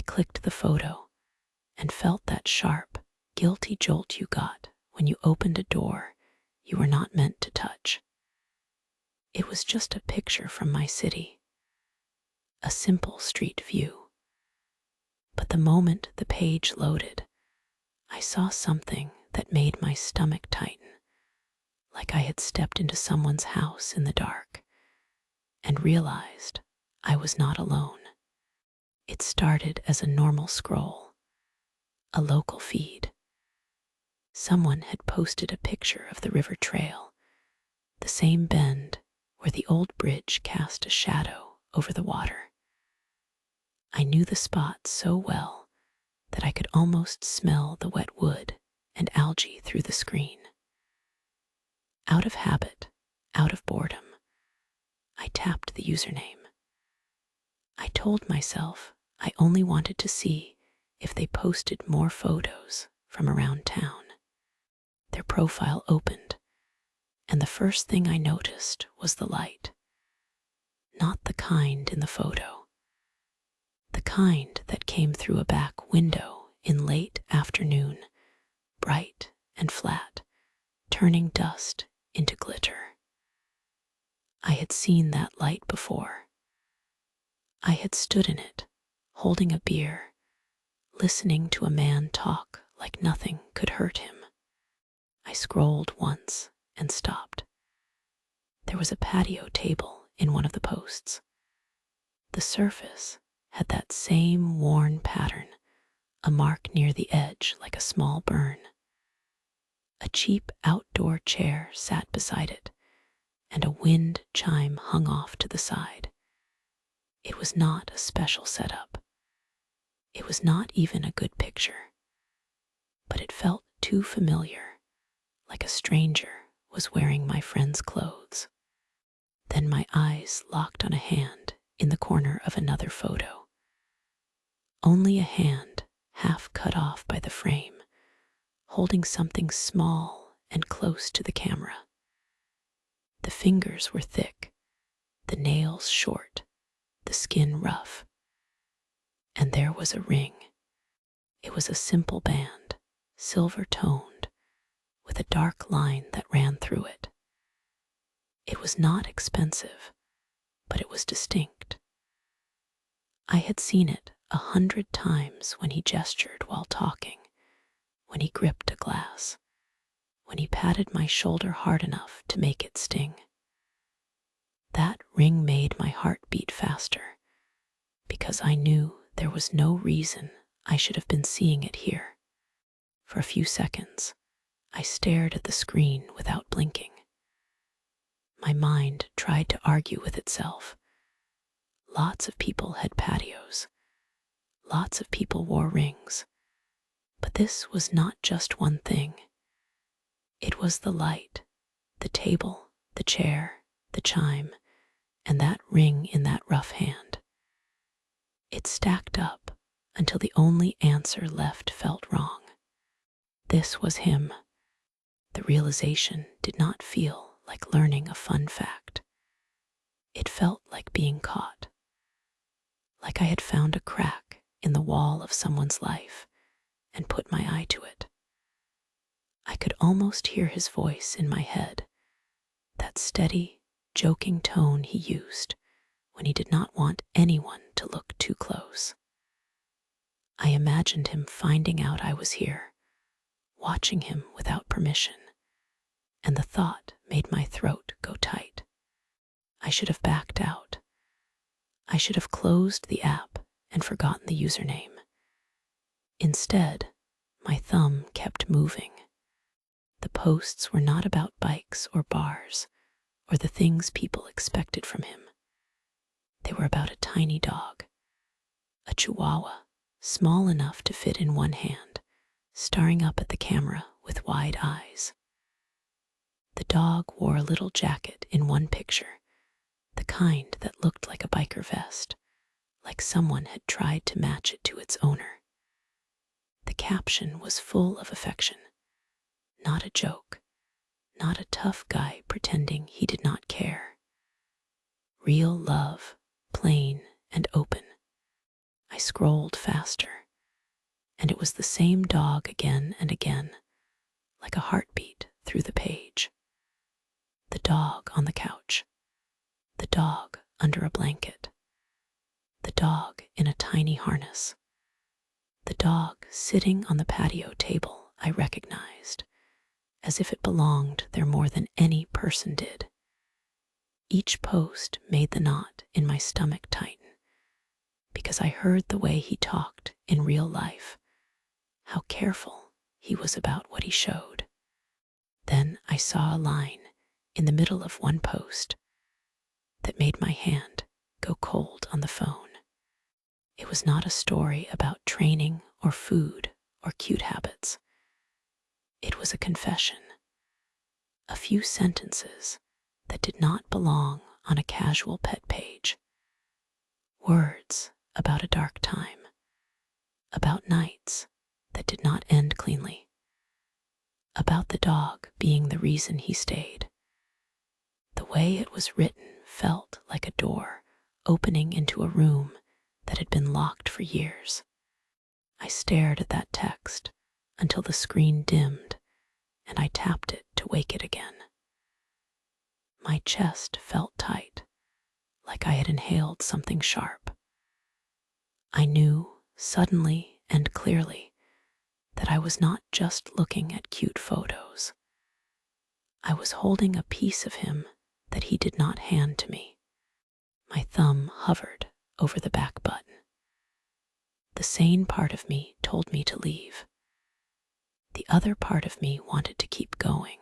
clicked the photo and felt that sharp, guilty jolt you got when you opened a door you were not meant to touch. It was just a picture from my city, a simple street view. But the moment the page loaded, I saw something that made my stomach tighten, like I had stepped into someone's house in the dark, and realized I was not alone. It started as a normal scroll, a local feed. Someone had posted a picture of the river trail, the same bend where the old bridge cast a shadow over the water. I knew the spot so well that I could almost smell the wet wood and algae through the screen. Out of habit, out of boredom, I tapped the username. I told myself I only wanted to see if they posted more photos from around town. Their profile opened, and the first thing I noticed was the light. Not the kind in the photo. The kind that came through a back window in late afternoon, bright and flat, turning dust into glitter. I had seen that light before. I had stood in it, holding a beer, listening to a man talk like nothing could hurt him. I scrolled once and stopped. There was a patio table in one of the posts. The surface had that same worn pattern, a mark near the edge like a small burn. A cheap outdoor chair sat beside it, and a wind chime hung off to the side. It was not a special setup. It was not even a good picture, but it felt too familiar, like a stranger was wearing my friend's clothes. Then my eyes locked on a hand in the corner of another photo. Only a hand, half cut off by the frame, holding something small and close to the camera. The fingers were thick, the nails short, the skin rough. And there was a ring. It was a simple band, silver-toned, with a dark line that ran through it. It was not expensive, but it was distinct. I had seen it 100 times when he gestured while talking, when he gripped a glass, when he patted my shoulder hard enough to make it sting. That ring made my heart beat faster, because I knew there was no reason I should have been seeing it here. For a few seconds, I stared at the screen without blinking. My mind tried to argue with itself. Lots of people had patios. Lots of people wore rings. But this was not just one thing. It was the light, the table, the chair, the chime, and that ring in that rough hand. It stacked up until the only answer left felt wrong. This was him. The realization did not feel like learning a fun fact. It felt like being caught. Like I had found a crack in the wall of someone's life and put my eye to it. I could almost hear his voice in my head, that steady, joking tone he used when he did not want anyone to look too close. I imagined him finding out I was here, watching him without permission, and the thought made my throat go tight. I should have backed out. I should have closed the app and forgotten the username. Instead, my thumb kept moving. The posts were not about bikes or bars or the things people expected from him. They were about a tiny dog, a chihuahua, small enough to fit in one hand, staring up at the camera with wide eyes. The dog wore a little jacket in one picture, the kind that looked like a biker vest, like someone had tried to match it to its owner. The caption was full of affection, not a joke, not a tough guy pretending he did not care. Real love, plain and open. I scrolled faster, and it was the same dog again and again, like a heartbeat through the page. The dog on the couch, the dog under a blanket, the dog in a tiny harness, the dog sitting on the patio table I recognized, as if it belonged there more than any person did. Each post made the knot in my stomach tighten, because I heard the way he talked in real life, how careful he was about what he showed. Then I saw a line in the middle of one post that made my hand go cold on the phone. It was not a story about training or food or cute habits. It was a confession, a few sentences that did not belong on a casual pet page. Words about a dark time, about nights that did not end cleanly, about the dog being the reason he stayed. The way it was written felt like a door opening into a room that had been locked for years. I stared at that text until the screen dimmed and I tapped it to wake it again. My chest felt tight, like I had inhaled something sharp. I knew, suddenly and clearly, that I was not just looking at cute photos. I was holding a piece of him that he did not hand to me. My thumb hovered over the back button. The sane part of me told me to leave. The other part of me wanted to keep going,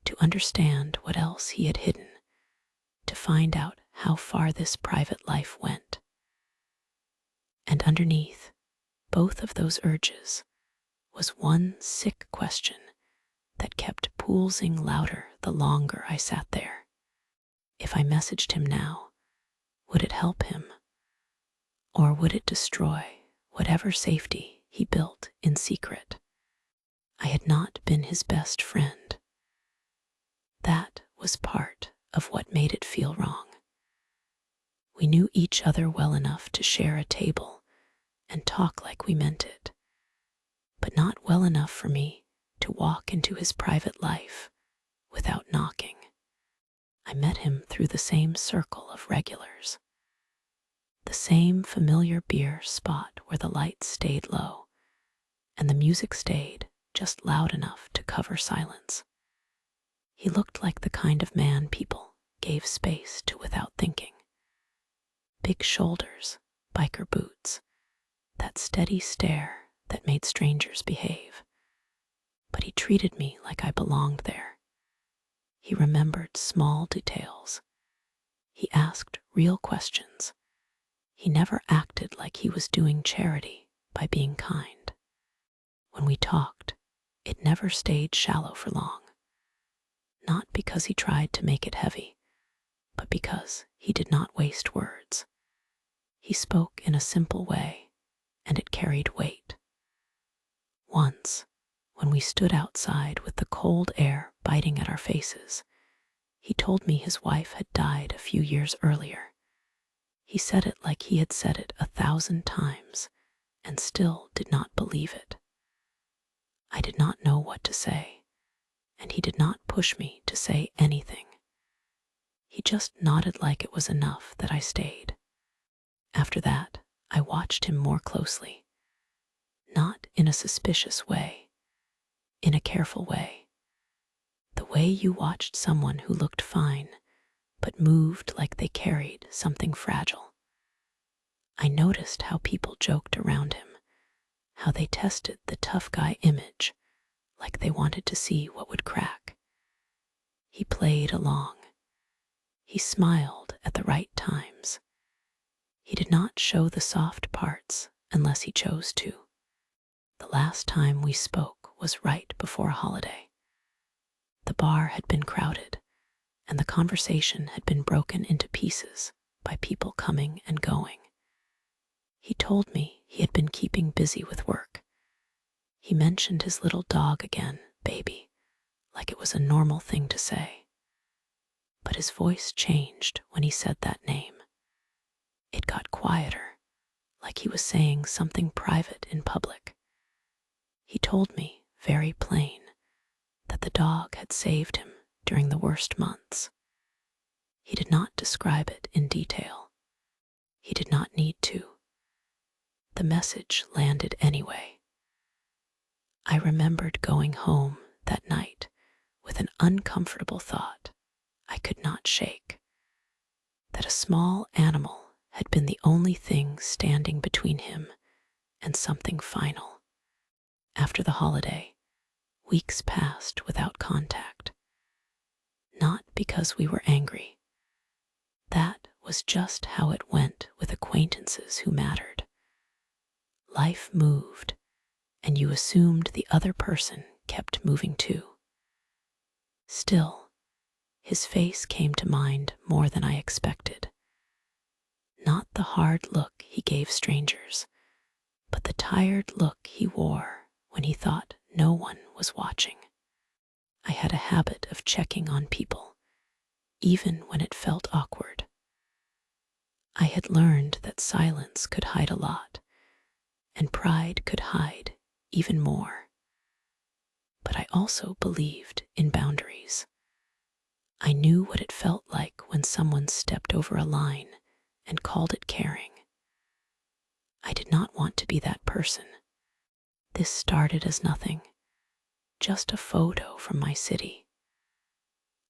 to understand what else he had hidden, to find out how far this private life went. And underneath both of those urges was one sick question that kept pulsing louder the longer I sat there. If I messaged him now, would it help him? Or would it destroy whatever safety he built in secret? I had not been his best friend. That was part of what made it feel wrong. We knew each other well enough to share a table and talk like we meant it, but not well enough for me to walk into his private life without knocking. I met him through the same circle of regulars, the same familiar beer spot where the lights stayed low and the music stayed just loud enough to cover silence. He looked like the kind of man people gave space to without thinking. Big shoulders, biker boots, that steady stare that made strangers behave. But he treated me like I belonged there. He remembered small details. He asked real questions. He never acted like he was doing charity by being kind. When we talked, it never stayed shallow for long. Not because he tried to make it heavy, but because he did not waste words. He spoke in a simple way, and it carried weight. Once, when we stood outside with the cold air biting at our faces, he told me his wife had died a few years earlier. He said it like he had said it 1,000 times, and still did not believe it. I did not know what to say, and he did not push me to say anything. He just nodded like it was enough that I stayed. After that, I watched him more closely, not in a suspicious way, in a careful way, the way you watched someone who looked fine, but moved like they carried something fragile. I noticed how people joked around him, how they tested the tough guy image, like they wanted to see what would crack. He played along. He smiled at the right times. He did not show the soft parts unless he chose to. The last time we spoke was right before a holiday. The bar had been crowded, and the conversation had been broken into pieces by people coming and going. He told me he had been keeping busy with work. He mentioned his little dog again, Baby, like it was a normal thing to say. But his voice changed when he said that name. It got quieter, like he was saying something private in public. He told me, very plain, that the dog had saved him during the worst months. He did not describe it in detail. He did not need to. The message landed anyway. I remembered going home that night with an uncomfortable thought I could not shake, that a small animal had been the only thing standing between him and something final. After the holiday, weeks passed without contact. Not because we were angry. That was just how it went with acquaintances who mattered. Life moved, and you assumed the other person kept moving too. Still, his face came to mind more than I expected. Not the hard look he gave strangers, but the tired look he wore when he thought no one was watching. I had a habit of checking on people, even when it felt awkward. I had learned that silence could hide a lot, and pride could hide even more. But I also believed in boundaries. I knew what it felt like when someone stepped over a line and called it caring. I did not want to be that person. This started as nothing, just a photo from my city.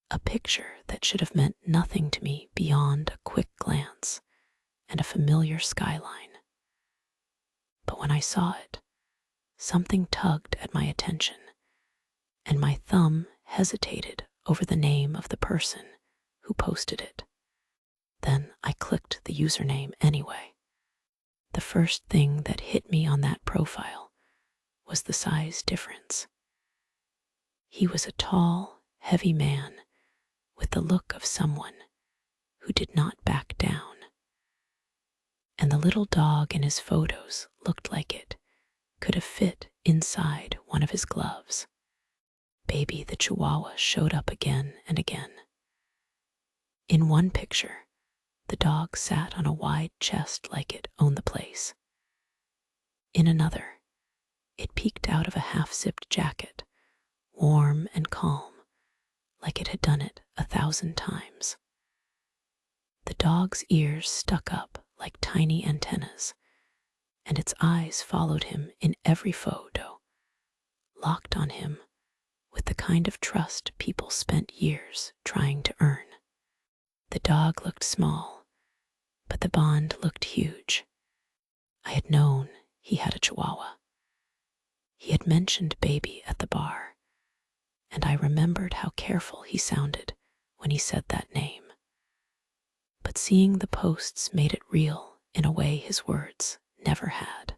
A picture that should have meant nothing to me beyond a quick glance and a familiar skyline. But when I saw it, something tugged at my attention, and my thumb hesitated over the name of the person who posted it. Then I clicked the username anyway. The first thing that hit me on that profile was the size difference. He was a tall, heavy man with the look of someone who did not back down. And the little dog in his photos looked like it could have fit inside one of his gloves. Baby the Chihuahua showed up again and again. In one picture, the dog sat on a wide chest like it owned the place. In another, it peeked out of a half-zipped jacket, warm and calm, like it had done it 1,000 times. The dog's ears stuck up like tiny antennas, and its eyes followed him in every photo, locked on him with the kind of trust people spent years trying to earn. The dog looked small, but the bond looked huge. I had known he had a Chihuahua. He had mentioned Baby at the bar, and I remembered how careful he sounded when he said that name. But seeing the posts made it real in a way his words never had.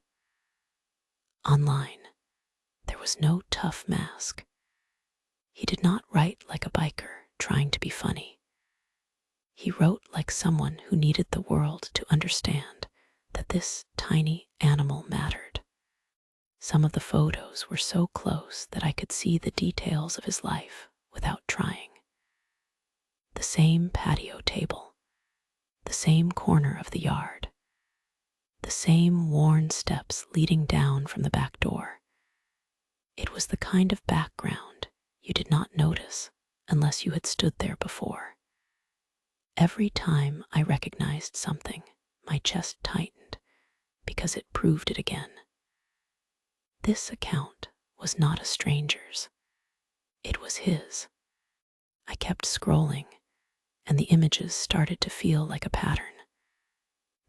Online, there was no tough mask. He did not write like a biker trying to be funny. He wrote like someone who needed the world to understand that this tiny animal mattered. Some of the photos were so close that I could see the details of his life without trying. The same patio table, the same corner of the yard, the same worn steps leading down from the back door. It was the kind of background you did not notice unless you had stood there before. Every time I recognized something, my chest tightened because it proved it again. This account was not a stranger's. It was his. I kept scrolling, and the images started to feel like a pattern.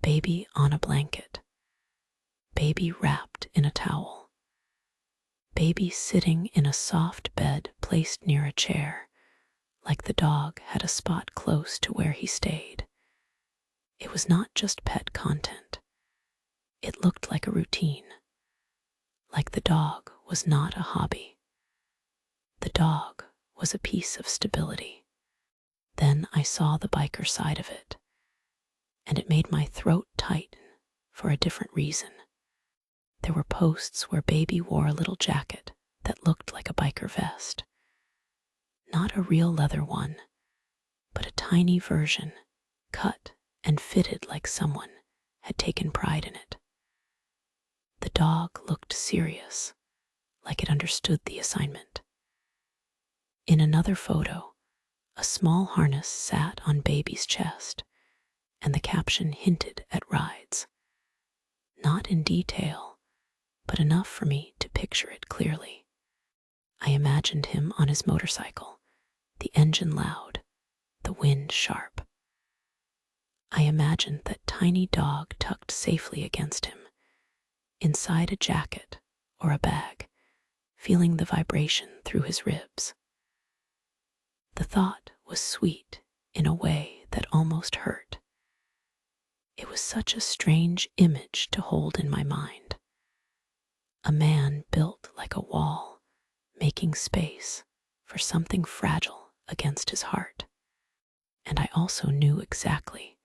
Baby on a blanket. Baby wrapped in a towel. Baby sitting in a soft bed placed near a chair, like the dog had a spot close to where he stayed. It was not just pet content. It looked like a routine. Like the dog was not a hobby. The dog was a piece of stability. Then I saw the biker side of it, and it made my throat tighten for a different reason. There were posts where Baby wore a little jacket that looked like a biker vest. Not a real leather one, but a tiny version, cut and fitted like someone had taken pride in it. dog looked serious, like it understood the assignment. In another photo, a small harness sat on baby's chest, and the caption hinted at rides. Not in detail, but enough for me to picture it clearly. I imagined him on his motorcycle, the engine loud, the wind sharp. I imagined that tiny dog tucked safely against him, inside a jacket or a bag, feeling the vibration through his ribs. The thought was sweet in a way that almost hurt. It was such a strange image to hold in my mind. A man built like a wall, making space for something fragile against his heart. And I also knew exactly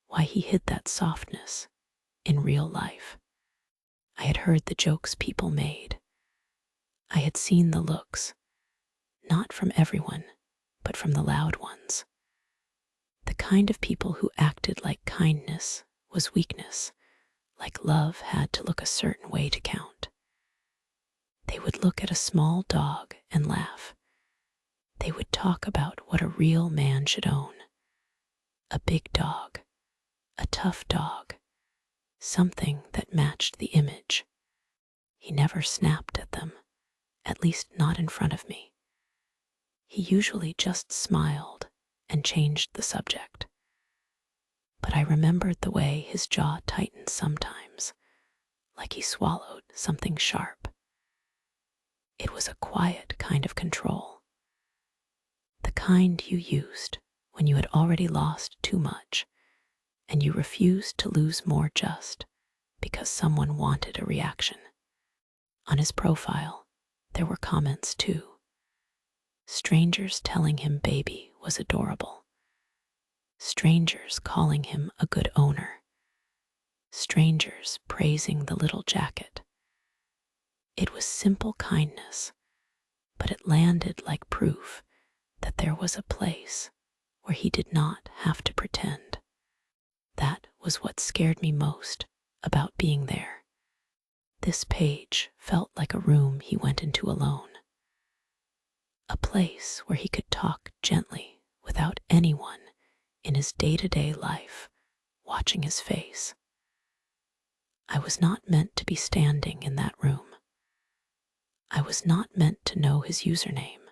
why he hid that softness in real life. I had heard the jokes people made. I had seen the looks, not from everyone, but from the loud ones. The kind of people who acted like kindness was weakness, like love had to look a certain way to count. They would look at a small dog and laugh. They would talk about what a real man should own. A big dog, a tough dog, something that matched the image. He never snapped at them, at least not in front of me. He usually just smiled and changed the subject. But I remembered the way his jaw tightened sometimes, like he swallowed something sharp. It was a quiet kind of control, the kind you used when you had already lost too much and you refused to lose more just because someone wanted a reaction. On his profile, there were comments too. Strangers telling him baby was adorable. Strangers calling him a good owner. Strangers praising the little jacket. It was simple kindness, but it landed like proof that there was a place where he did not have to pretend. That was what scared me most about being there. This page felt like a room he went into alone. A place where he could talk gently without anyone in his day-to-day life watching his face. I was not meant to be standing in that room. I was not meant to know his username,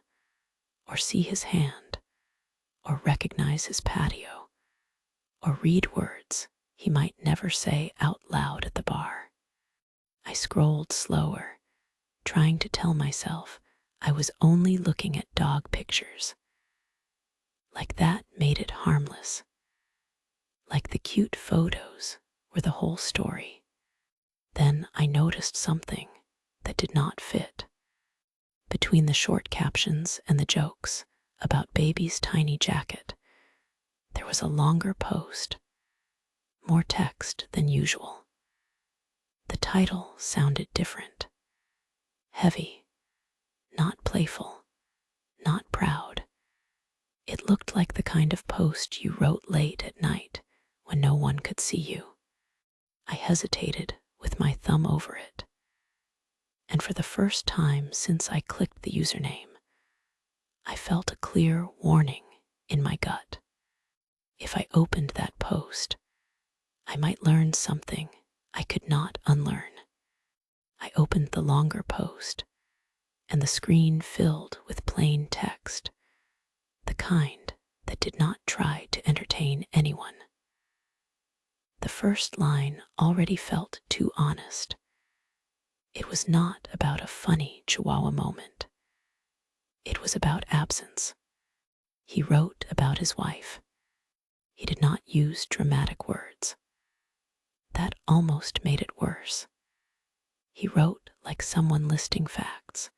or see his hand, or recognize his patio, or read words he might never say out loud at the bar. I scrolled slower, trying to tell myself I was only looking at dog pictures. Like that made it harmless. Like the cute photos were the whole story. Then I noticed something that did not fit. Between the short captions and the jokes about baby's tiny jacket, there was a longer post, more text than usual. The title sounded different. Heavy, not playful, not proud. It looked like the kind of post you wrote late at night when no one could see you. I hesitated with my thumb over it. And for the first time since I clicked the username, I felt a clear warning in my gut. If I opened that post, I might learn something I could not unlearn. I opened the longer post, and the screen filled with plain text, the kind that did not try to entertain anyone. The first line already felt too honest. It was not about a funny Chihuahua moment. It was about absence. He wrote about his wife. He did not use dramatic words. That almost made it worse. He wrote like someone listing facts,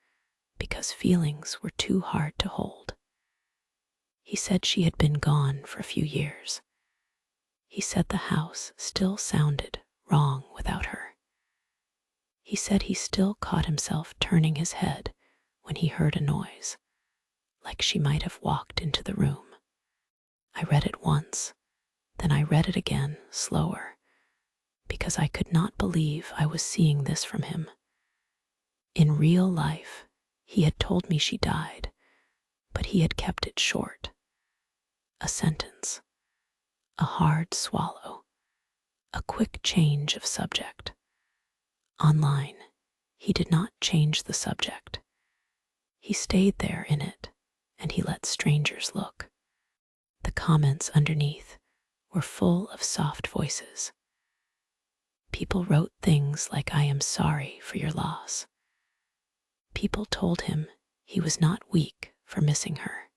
because feelings were too hard to hold. He said she had been gone for a few years. He said the house still sounded wrong without her. He said he still caught himself turning his head when he heard a noise, like she might have walked into the room. I read it once, then I read it again, slower, because I could not believe I was seeing this from him. In real life, he had told me she died, but he had kept it short. A sentence, a hard swallow, a quick change of subject. Online, he did not change the subject. He stayed there in it, and he let strangers look. The comments underneath were full of soft voices. People wrote things like, "I am sorry for your loss." People told him he was not weak for missing her.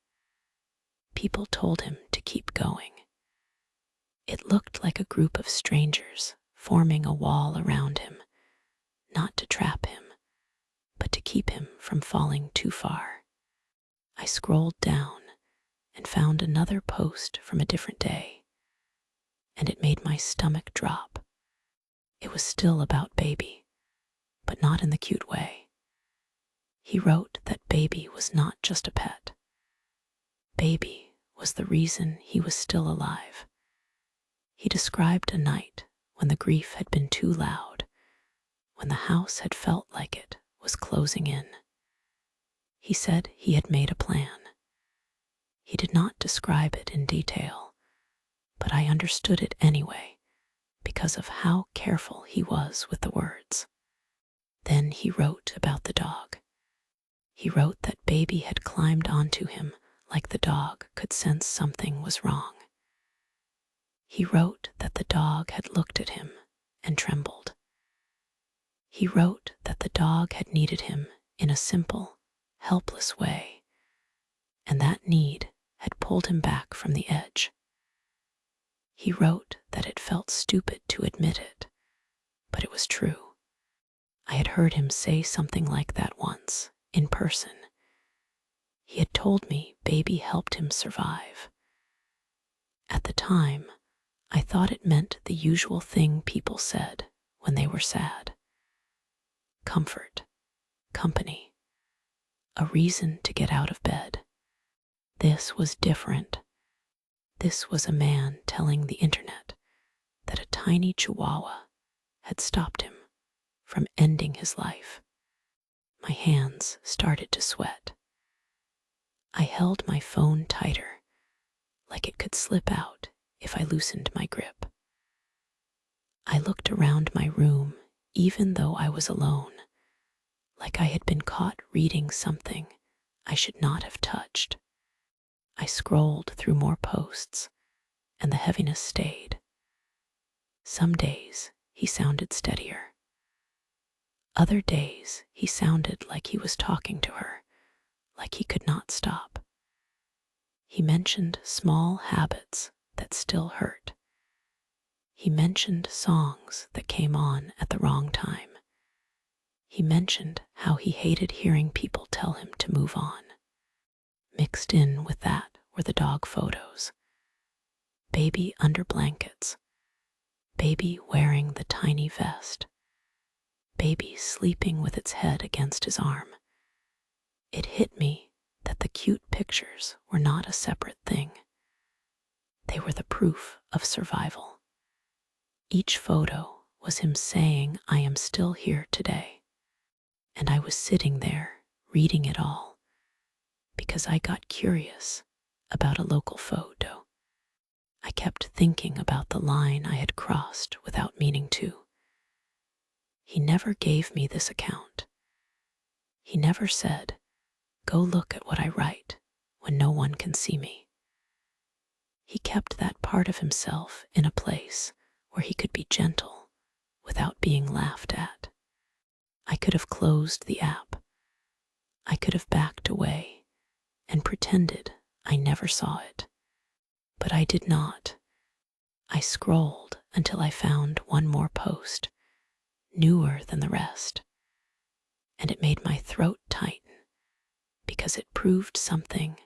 People told him to keep going. It looked like a group of strangers forming a wall around him, not to trap him, but to keep him from falling too far. I scrolled down and found another post from a different day, and it made my stomach drop. It was still about Baby, but not in the cute way. He wrote that Baby was not just a pet. Baby was the reason he was still alive. He described a night when the grief had been too loud, when the house had felt like it was closing in. He said he had made a plan. He did not describe it in detail, but I understood it anyway because of how careful he was with the words. Then he wrote about the dog. He wrote that Baby had climbed onto him like the dog could sense something was wrong. He wrote that the dog had looked at him and trembled. He wrote that the dog had needed him in a simple, helpless way, and that need had pulled him back from the edge. He wrote that it felt stupid to admit it, but it was true. I had heard him say something like that once, in person. He had told me Baby helped him survive. At the time, I thought it meant the usual thing people said when they were sad. Comfort, company, a reason to get out of bed. This was different. This was a man telling the internet that a tiny chihuahua had stopped him from ending his life. My hands started to sweat. I held my phone tighter, like it could slip out if I loosened my grip. I looked around my room even though I was alone, like I had been caught reading something I should not have touched. I scrolled through more posts, and the heaviness stayed. Some days he sounded steadier. Other days he sounded like he was talking to her, like he could not stop. He mentioned small habits that still hurt. He mentioned songs that came on at the wrong time. He mentioned how he hated hearing people tell him to move on. Mixed in with that were the dog photos. Baby under blankets. Baby wearing the tiny vest. Baby sleeping with its head against his arm. It hit me that the cute pictures were not a separate thing. They were the proof of survival. Each photo was him saying, "I am still here today." And I was sitting there reading it all because I got curious about a local photo. I kept thinking about the line I had crossed without meaning to. He never gave me this account. He never said, "Go look at what I write when no one can see me." He kept that part of himself in a place where he could be gentle without being laughed at. I could have closed the app. I could have backed away and pretended I never saw it. But I did not. I scrolled until I found one more post, newer than the rest, and it made my throat tighten because it proved something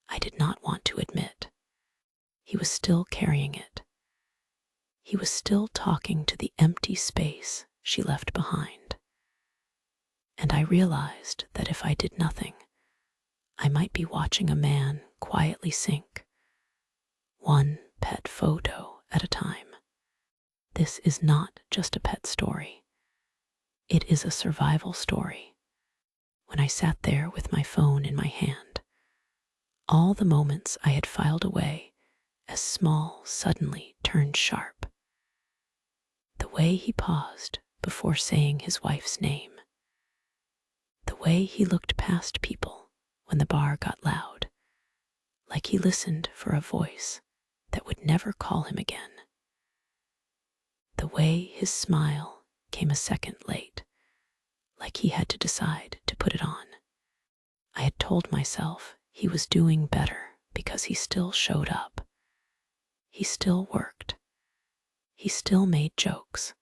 I did not want to admit. He was still carrying it. He was still talking to the empty space she left behind. And I realized that if I did nothing, I might be watching a man quietly sink, one pet photo at a time. This is not just a pet story. It is a survival story. When I sat there with my phone in my hand, all the moments I had filed away as small suddenly turned sharp. The way he paused before saying his wife's name. The way he looked past people when the bar got loud, like he listened for a voice that would never call him again. The way his smile came a second late, like he had to decide to put it on. I had told myself he was doing better because he still showed up. He still worked. He still made jokes.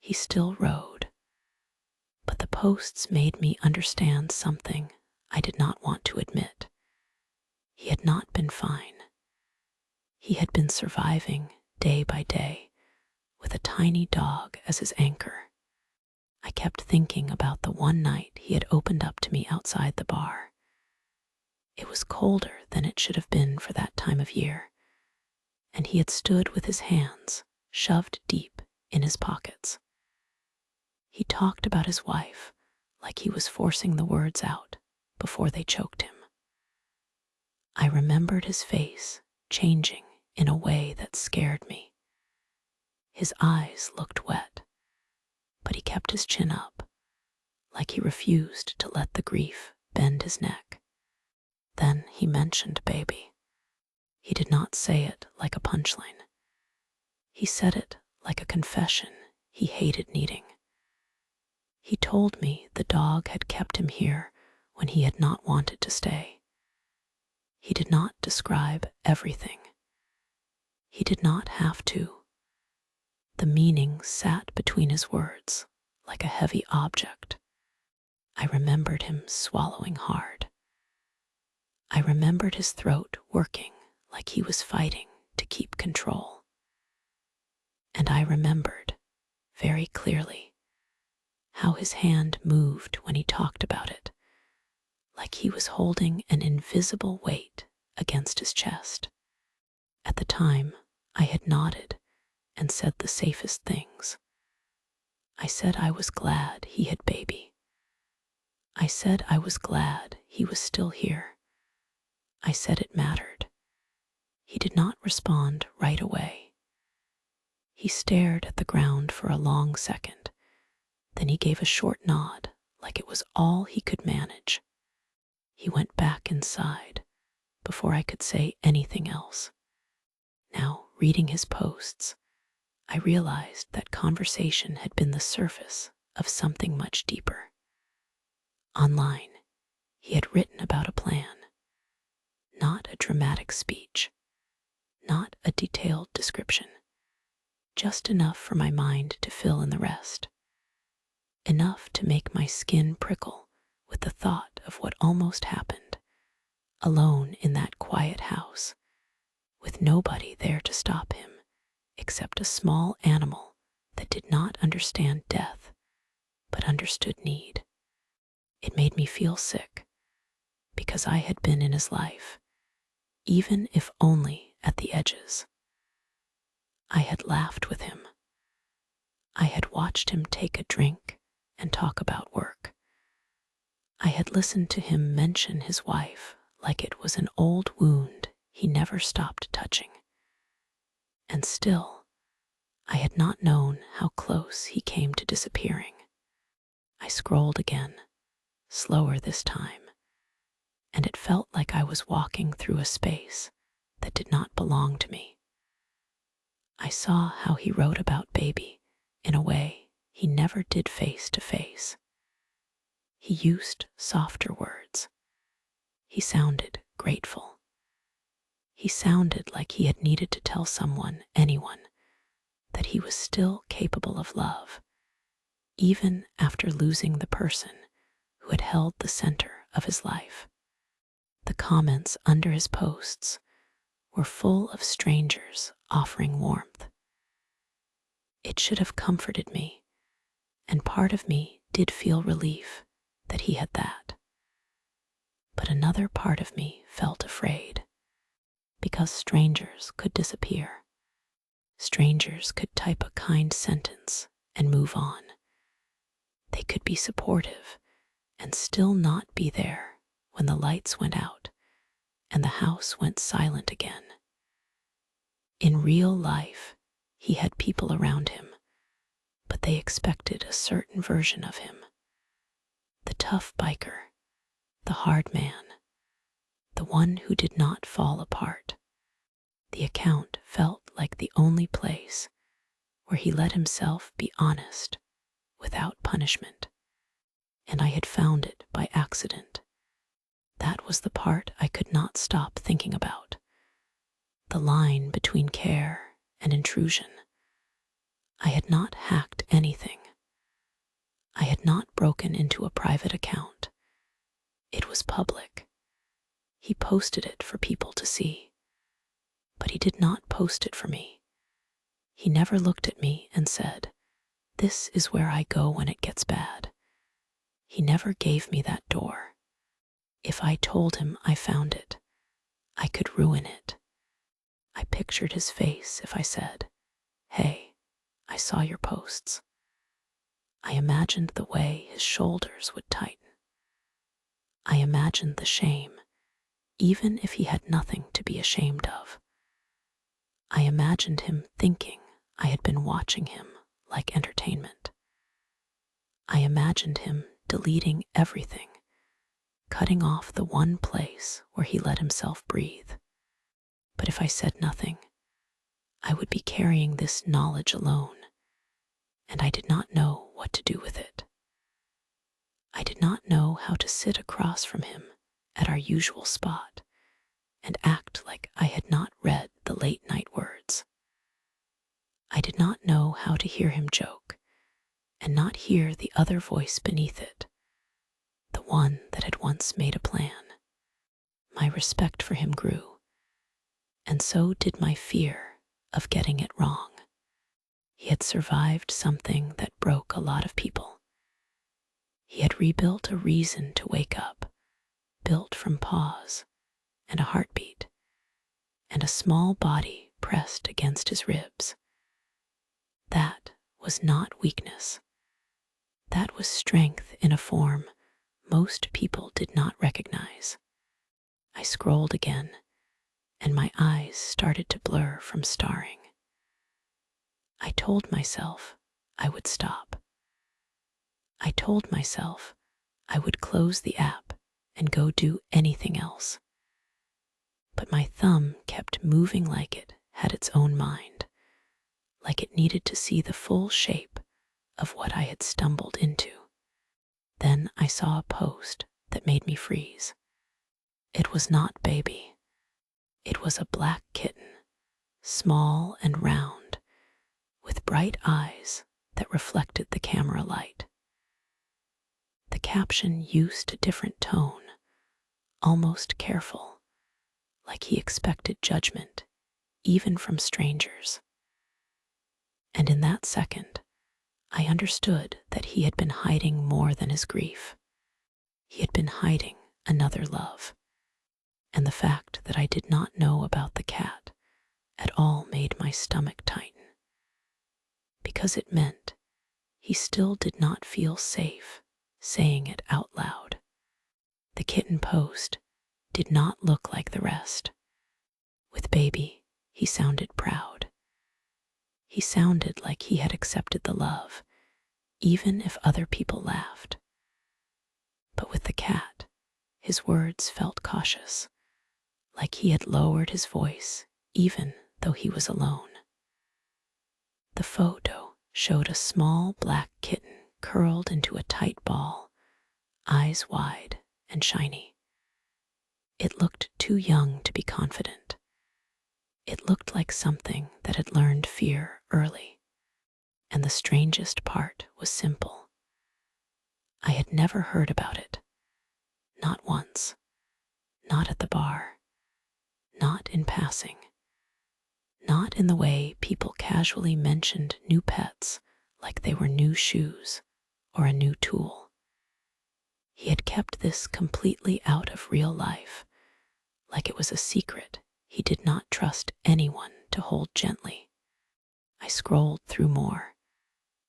He still rode. But the posts made me understand something I did not want to admit. He had not been fine. He had been surviving day by day with a tiny dog as his anchor. I kept thinking about the one night he had opened up to me outside the bar. It was colder than it should have been for that time of year, and he had stood with his hands shoved deep in his pockets. He talked about his wife like he was forcing the words out before they choked him. I remembered his face changing in a way that scared me. His eyes looked wet, but he kept his chin up, like he refused to let the grief bend his neck. Then he mentioned baby. He did not say it like a punchline. He said it like a confession he hated needing. He told me the dog had kept him here when he had not wanted to stay. He did not describe everything. He did not have to. The meaning sat between his words like a heavy object. I remembered him swallowing hard. I remembered his throat working like he was fighting to keep control. And I remembered, very clearly, how his hand moved when he talked about it, like he was holding an invisible weight against his chest. At the time, I had nodded and said the safest things. I said I was glad he had baby. I said I was glad he was still here. I said it mattered. He did not respond right away. He stared at the ground for a long second. Then he gave a short nod, like it was all he could manage. He went back inside before I could say anything else. Now, reading his posts, I realized that conversation had been the surface of something much deeper. Online, he had written about a plan, not a dramatic speech, not a detailed description, just enough for my mind to fill in the rest, enough to make my skin prickle with the thought of what almost happened, alone in that quiet house, with nobody there to stop him except a small animal that did not understand death but understood need. It made me feel sick because I had been in his life, even if only at the edges. I had laughed with him. I had watched him take a drink and talk about work. I had listened to him mention his wife like it was an old wound he never stopped touching. And still, I had not known how close he came to disappearing. I scrolled again, slower this time, and it felt like I was walking through a space that did not belong to me. I saw how he wrote about baby in a way he never did face to face. He used softer words. He sounded grateful. He sounded like he had needed to tell someone, anyone, that he was still capable of love, even after losing the person who had held the center of his life. The comments under his posts were full of strangers offering warmth. It should have comforted me, and part of me did feel relief that he had that. But another part of me felt afraid, because strangers could disappear. Strangers could type a kind sentence and move on. They could be supportive and still not be there when the lights went out and the house went silent again. In real life, he had people around him, but they expected a certain version of him. The tough biker, the hard man, the one who did not fall apart. The account felt like the only place where he let himself be honest without punishment. And I had found it by accident. That was the part I could not stop thinking about. The line between care and intrusion. I had not hacked anything. I had not broken into a private account. It was public. He posted it for people to see. But he did not post it for me. He never looked at me and said, "This is where I go when it gets bad." He never gave me that door. If I told him I found it, I could ruin it. I pictured his face if I said, "Hey, I saw your posts." I imagined the way his shoulders would tighten. I imagined the shame, even if he had nothing to be ashamed of. I imagined him thinking I had been watching him like entertainment. I imagined him deleting everything, cutting off the one place where he let himself breathe. But if I said nothing, I would be carrying this knowledge alone, and I did not know what to do with it. I did not know how to sit across from him at our usual spot and act like I had not read the late night words. I did not know how to hear him joke and not hear the other voice beneath it, the one that had once made a plan. My respect for him grew, and so did my fear of getting it wrong. He had survived something that broke a lot of people. He had rebuilt a reason to wake up, built from pause and a heartbeat, and a small body pressed against his ribs. That was not weakness. That was strength in a form most people did not recognize. I scrolled again, and my eyes started to blur from starring. I told myself I would stop. I told myself I would close the app and go do anything else. But my thumb kept moving like it had its own mind, like it needed to see the full shape of what I had stumbled into. Then I saw a post that made me freeze. It was not baby. It was a black kitten, small and round, with bright eyes that reflected the camera light. The caption used a different tone, almost careful, like he expected judgment, even from strangers. And in that second, I understood that he had been hiding more than his grief. He had been hiding another love. And the fact that I did not know about the cat at all made my stomach tighten, because it meant he still did not feel safe saying it out loud. The kitten post did not look like the rest. With baby, he sounded proud. He sounded like he had accepted the love, even if other people laughed. But with the cat, his words felt cautious, like he had lowered his voice even though he was alone. The photo showed a small black kitten curled into a tight ball, eyes wide and shiny. It looked too young to be confident. It looked like something that had learned fear early. And the strangest part was simple. I had never heard about it. Not once. Not at the bar. Not in passing. Not in the way people casually mentioned new pets like they were new shoes or a new tool. He had kept this completely out of real life, like it was a secret he did not trust anyone to hold gently. I scrolled through more,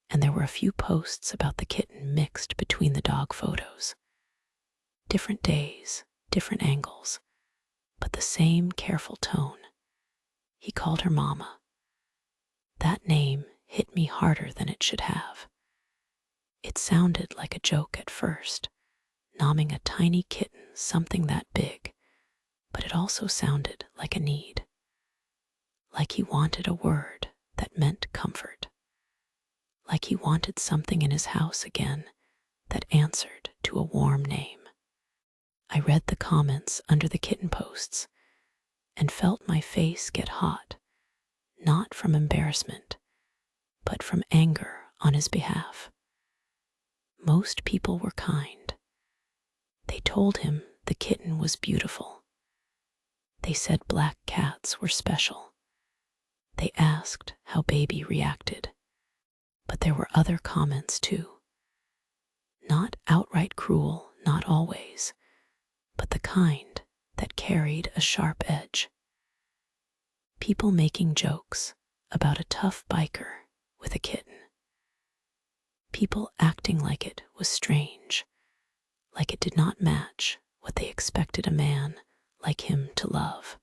and there were a few posts about the kitten mixed between the dog photos. Different days, different angles, but the same careful tone. He called her Mama. That name hit me harder than it should have. It sounded like a joke at first, nomming a tiny kitten something that big, but it also sounded like a need. Like he wanted a word that meant comfort. Like he wanted something in his house again that answered to a warm name. I read the comments under the kitten posts and felt my face get hot, not from embarrassment, but from anger on his behalf. Most people were kind. They told him the kitten was beautiful. They said black cats were special. They asked how baby reacted. But there were other comments too. Not outright cruel, not always, but the kind that carried a sharp edge. People making jokes about a tough biker with a kitten. People acting like it was strange, like it did not match what they expected a man like him to love.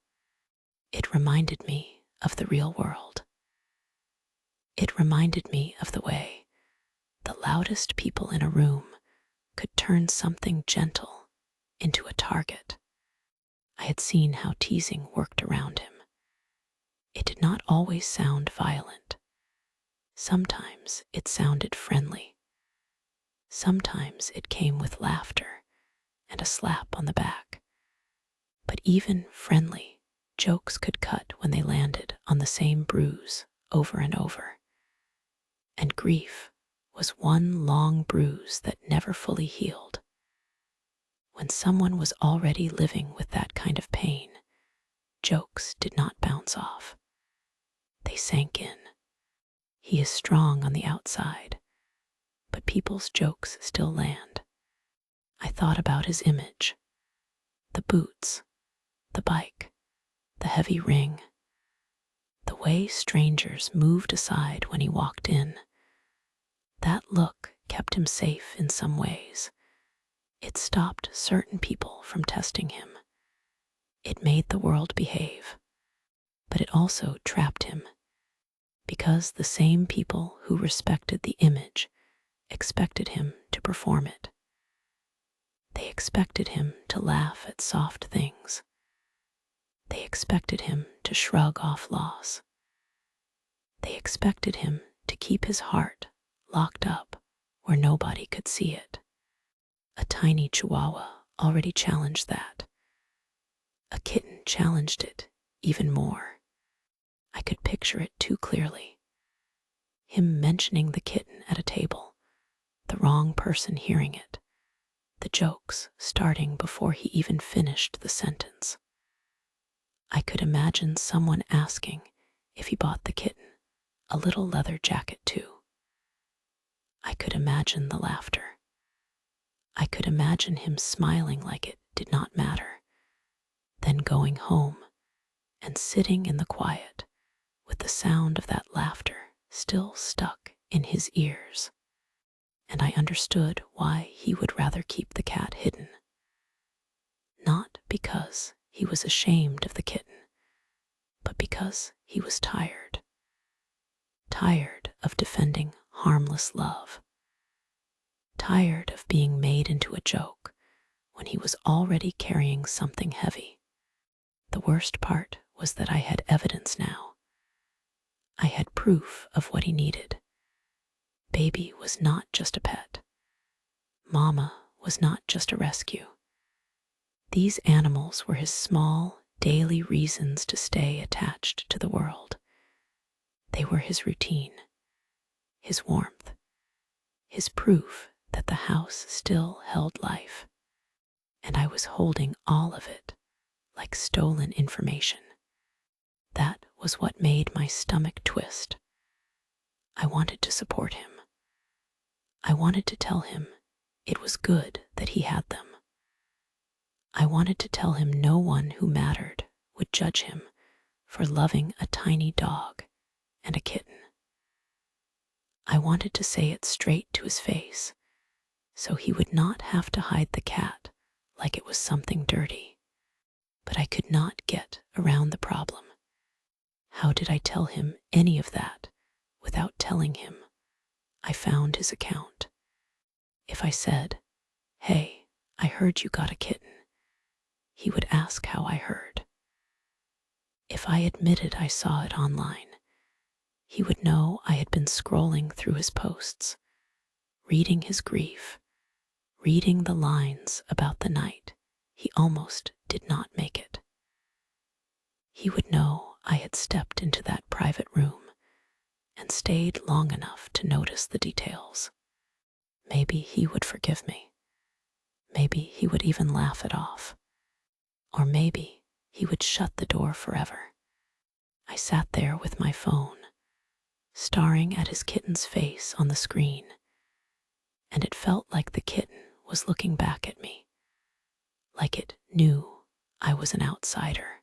It reminded me of the real world. It reminded me of the way the loudest people in a room could turn something gentle into a target. I had seen how teasing worked around him. It did not always sound violent. Sometimes it sounded friendly. Sometimes it came with laughter and a slap on the back. But even friendly jokes could cut when they landed on the same bruise over and over. And grief was one long bruise that never fully healed. When someone was already living with that kind of pain, jokes did not bounce off. They sank in. He is strong on the outside, but people's jokes still land. I thought about his image, the boots, the bike, the heavy ring, the way strangers moved aside when he walked in. That look kept him safe in some ways. It stopped certain people from testing him. It made the world behave, but it also trapped him, because the same people who respected the image expected him to perform it. They expected him to laugh at soft things. They expected him to shrug off loss. They expected him to keep his heart locked up where nobody could see it. A tiny chihuahua already challenged that. A kitten challenged it even more. I could picture it too clearly. Him mentioning the kitten at a table, the wrong person hearing it, the jokes starting before he even finished the sentence. I could imagine someone asking if he bought the kitten a little leather jacket too. I could imagine the laughter. I could imagine him smiling like it did not matter, then going home and sitting in the quiet with the sound of that laughter still stuck in his ears. And I understood why he would rather keep the cat hidden. Not because he was ashamed of the kitten, but because he was tired. Tired of defending harmless love. Tired of being made into a joke when he was already carrying something heavy. The worst part was that I had evidence now. I had proof of what he needed. Baby was not just a pet. Mama was not just a rescue. These animals were his small, daily reasons to stay attached to the world. They were his routine, his warmth, his proof that the house still held life. And I was holding all of it like stolen information. That was what made my stomach twist. I wanted to support him. I wanted to tell him it was good that he had them. I wanted to tell him no one who mattered would judge him for loving a tiny dog and a kitten. I wanted to say it straight to his face, so he would not have to hide the cat like it was something dirty. But I could not get around the problem. How did I tell him any of that without telling him I found his account? If I said, "Hey, I heard you got a kitten," he would ask how I heard. If I admitted I saw it online, he would know I had been scrolling through his posts, reading his grief, reading the lines about the night he almost did not make it. He would know I had stepped into that private room and stayed long enough to notice the details. Maybe he would forgive me. Maybe he would even laugh it off. Or maybe he would shut the door forever. I sat there with my phone, staring at his kitten's face on the screen, and it felt like the kitten was looking back at me, like it knew I was an outsider,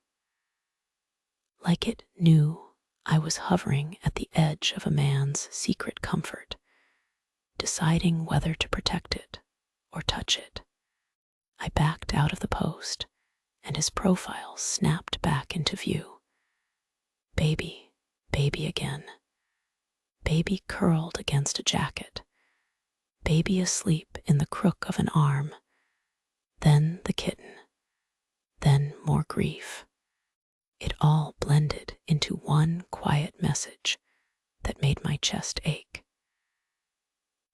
like it knew I was hovering at the edge of a man's secret comfort, deciding whether to protect it or touch it. I backed out of the post, and his profile snapped back into view. Baby, baby again. Baby curled against a jacket. Baby asleep in the crook of an arm. Then the kitten. Then more grief. It all blended into one quiet message that made my chest ache.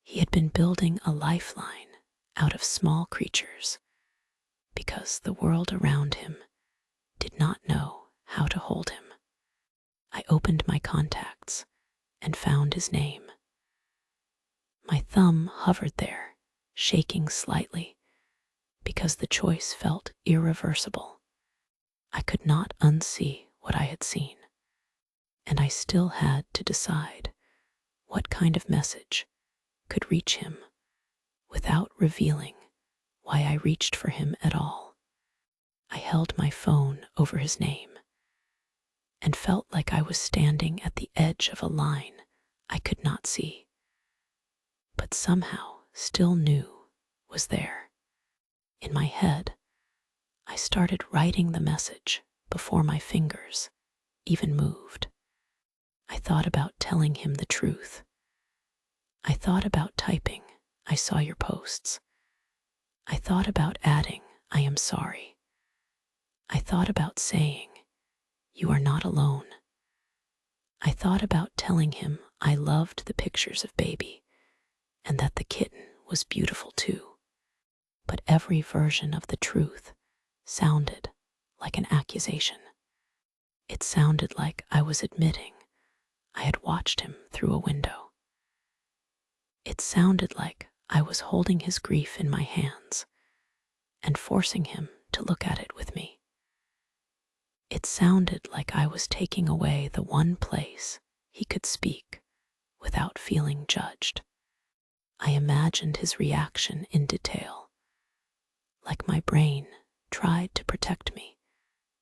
He had been building a lifeline out of small creatures because the world around him did not know how to hold him. I opened my contacts and found his name. My thumb hovered there, shaking slightly, because the choice felt irreversible. I could not unsee what I had seen, and I still had to decide what kind of message could reach him without revealing why I reached for him at all. I held my phone over his name and felt like I was standing at the edge of a line I could not see, but somehow still knew was there. In my head, I started writing the message before my fingers even moved. I thought about telling him the truth. I thought about typing, "I saw your posts." I thought about adding, "I am sorry." I thought about saying, "You are not alone." I thought about telling him I loved the pictures of baby and that the kitten was beautiful too. But every version of the truth sounded like an accusation. It sounded like I was admitting I had watched him through a window. It sounded like I was holding his grief in my hands and forcing him to look at it with me. It sounded like I was taking away the one place he could speak without feeling judged. I imagined his reaction in detail, like my brain tried to protect me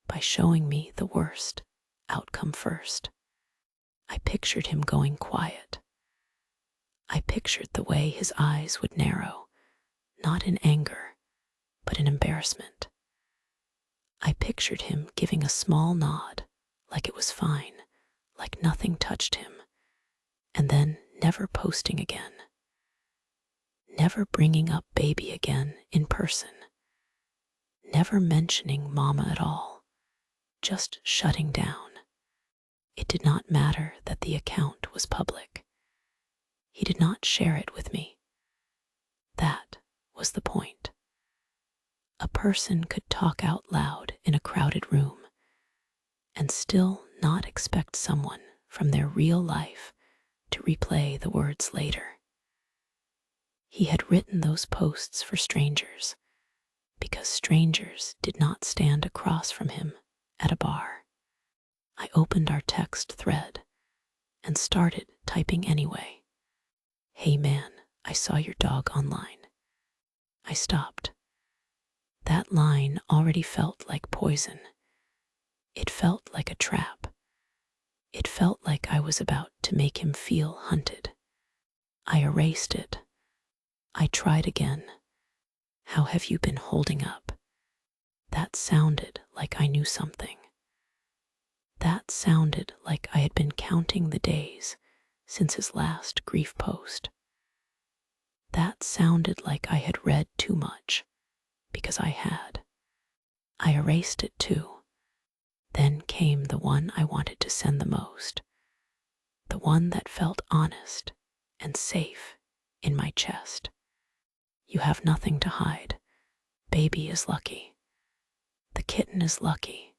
by showing me the worst outcome first. I pictured him going quiet. I pictured the way his eyes would narrow, not in anger, but in embarrassment. I pictured him giving a small nod, like it was fine, like nothing touched him, and then never posting again, never bringing up baby again in person, never mentioning mama at all, just shutting down. It did not matter that the account was public. He did not share it with me. That was the point. A person could talk out loud in a crowded room and still not expect someone from their real life to replay the words later. He had written those posts for strangers because strangers did not stand across from him at a bar. I opened our text thread and started typing anyway. "Hey man, I saw your dog online." I stopped. That line already felt like poison. It felt like a trap. It felt like I was about to make him feel hunted. I erased it. I tried again. How have you been holding up? That sounded like I knew something. That sounded like I had been counting the days since his last grief post. That sounded like I had read too much, because I had. I erased it too. Then came the one I wanted to send the most, the one that felt honest and safe in my chest. You have nothing to hide. Baby is lucky. The kitten is lucky.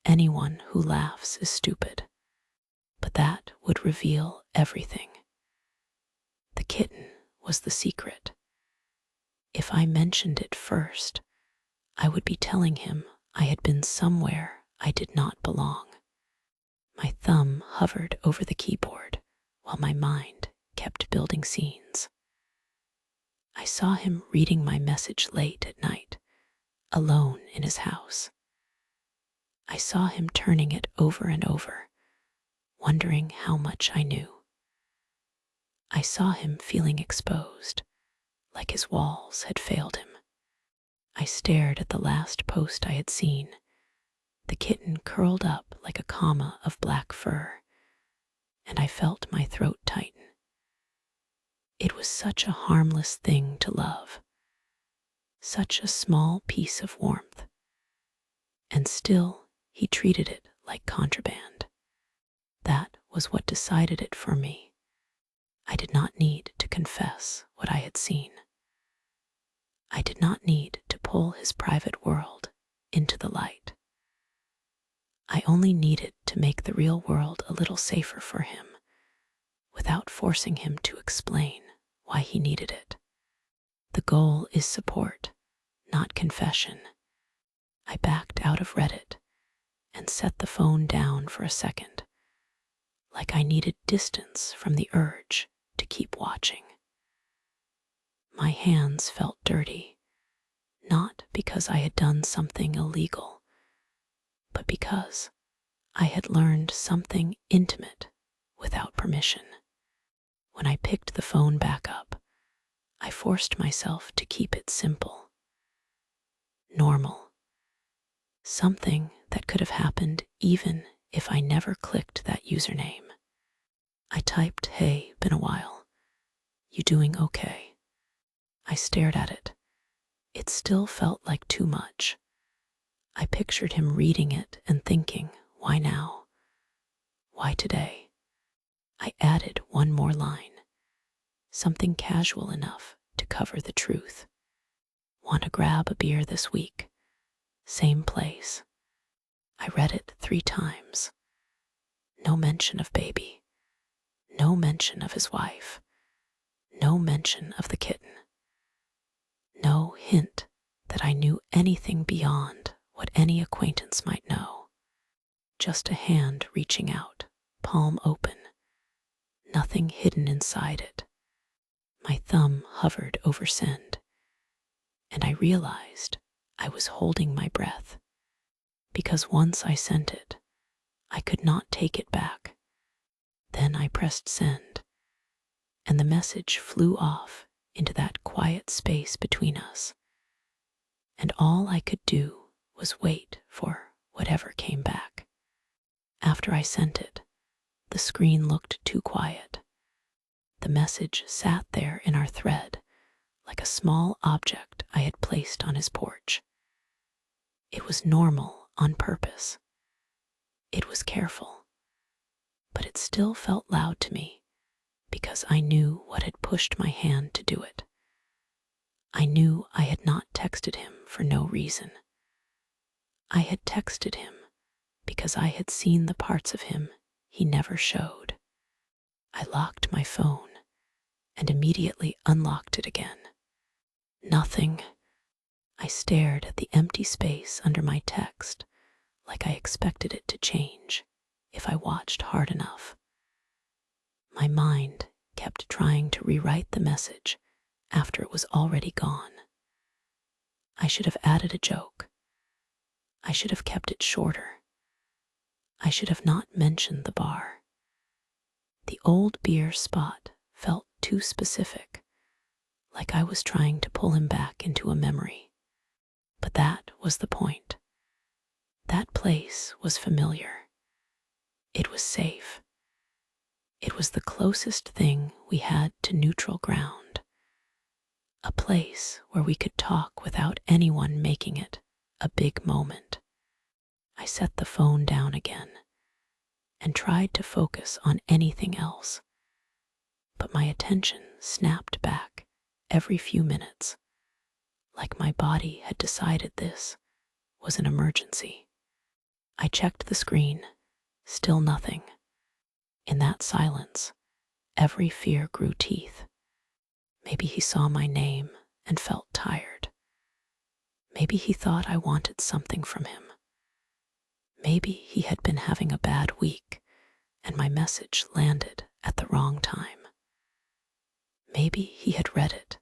Anyone who laughs is stupid. But that would reveal everything. The kitten was the secret. If I mentioned it first, I would be telling him I had been somewhere I did not belong. My thumb hovered over the keyboard while my mind kept building scenes. I saw him reading my message late at night, alone in his house. I saw him turning it over and over, wondering how much I knew. I saw him feeling exposed, like his walls had failed him. I stared at the last post I had seen, the kitten curled up like a comma of black fur, and I felt my throat tighten. It was such a harmless thing to love, such a small piece of warmth, and still he treated it like contraband. That was what decided it for me. I did not need to confess what I had seen. I did not need to pull his private world into the light. I only needed to make the real world a little safer for him, without forcing him to explain why he needed it. The goal is support, not confession. I backed out of Reddit and set the phone down for a second, like I needed distance from the urge to keep watching. My hands felt dirty, not because I had done something illegal, but because I had learned something intimate without permission. When I picked the phone back up, I forced myself to keep it simple. Normal. Something that could have happened even if I never clicked that username. I typed, "Hey, been a while. You doing okay?" I stared at it. It still felt like too much. I pictured him reading it and thinking, why now? Why today? I added one more line, something casual enough to cover the truth. Want to grab a beer this week? Same place. I read it 3 times. No mention of baby. No mention of his wife. No mention of the kitten. No hint that I knew anything beyond what any acquaintance might know. Just a hand reaching out, palm open. Nothing hidden inside it. My thumb hovered over send, and I realized I was holding my breath, because once I sent it, I could not take it back. Then I pressed send, and the message flew off into that quiet space between us, and all I could do was wait for whatever came back. After I sent it, the screen looked too quiet. The message sat there in our thread, like a small object I had placed on his porch. It was normal on purpose. It was careful, but it still felt loud to me because I knew what had pushed my hand to do it. I knew I had not texted him for no reason. I had texted him because I had seen the parts of him he never showed. I locked my phone and immediately unlocked it again. Nothing. I stared at the empty space under my text like I expected it to change if I watched hard enough. My mind kept trying to rewrite the message after it was already gone. I should have added a joke. I should have kept it shorter. I should have not mentioned the bar. The old beer spot felt too specific, like I was trying to pull him back into a memory. But that was the point. That place was familiar. It was safe. It was the closest thing we had to neutral ground, a place where we could talk without anyone making it a big moment. I set the phone down again and tried to focus on anything else, but my attention snapped back every few minutes, like my body had decided this was an emergency. I checked the screen, still nothing. In that silence, every fear grew teeth. Maybe he saw my name and felt tired. Maybe he thought I wanted something from him. Maybe he had been having a bad week and my message landed at the wrong time. Maybe he had read it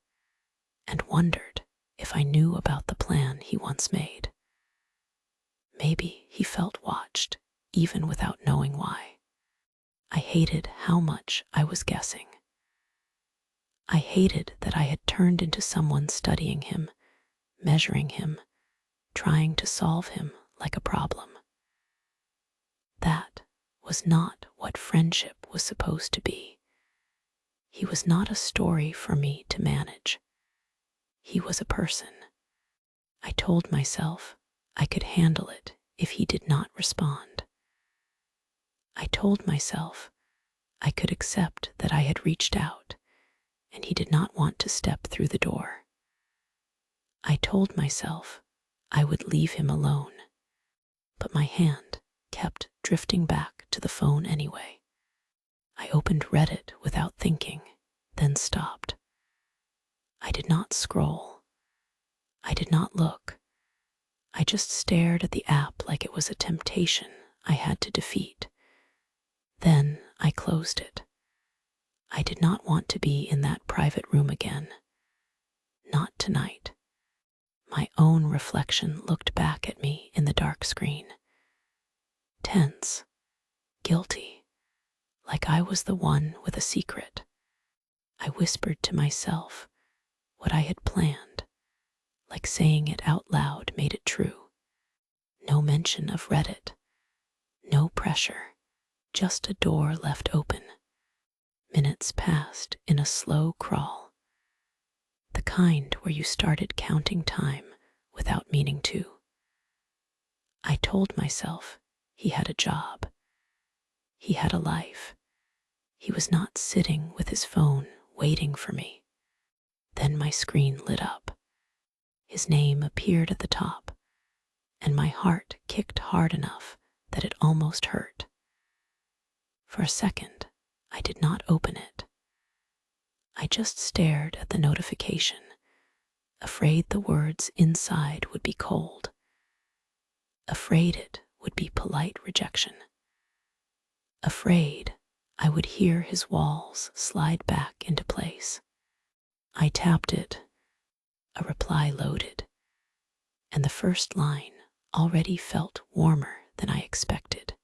and wondered if I knew about the plan he once made. Maybe he felt watched, even without knowing why. I hated how much I was guessing. I hated that I had turned into someone studying him, measuring him, trying to solve him like a problem. That was not what friendship was supposed to be. He was not a story for me to manage. He was a person. I told myself I could handle it if he did not respond. I told myself I could accept that I had reached out and he did not want to step through the door. I told myself I would leave him alone, but my hand kept drifting back to the phone anyway. I opened Reddit without thinking, then stopped. I did not scroll. I did not look. I just stared at the app like it was a temptation I had to defeat. Then I closed it. I did not want to be in that private room again. Not tonight. My own reflection looked back at me in the dark screen. Tense, guilty, like I was the one with a secret. I whispered to myself what I had planned, like saying it out loud made it true. No mention of Reddit, no pressure, just a door left open. Minutes passed in a slow crawl, the kind where you started counting time without meaning to. I told myself he had a job. He had a life. He was not sitting with his phone waiting for me. Then my screen lit up. His name appeared at the top, and my heart kicked hard enough that it almost hurt. For a second, I did not open it. I just stared at the notification, afraid the words inside would be cold, afraid it would be polite rejection, afraid I would hear his walls slide back into place. I tapped it. A reply loaded, and the first line already felt warmer than I expected.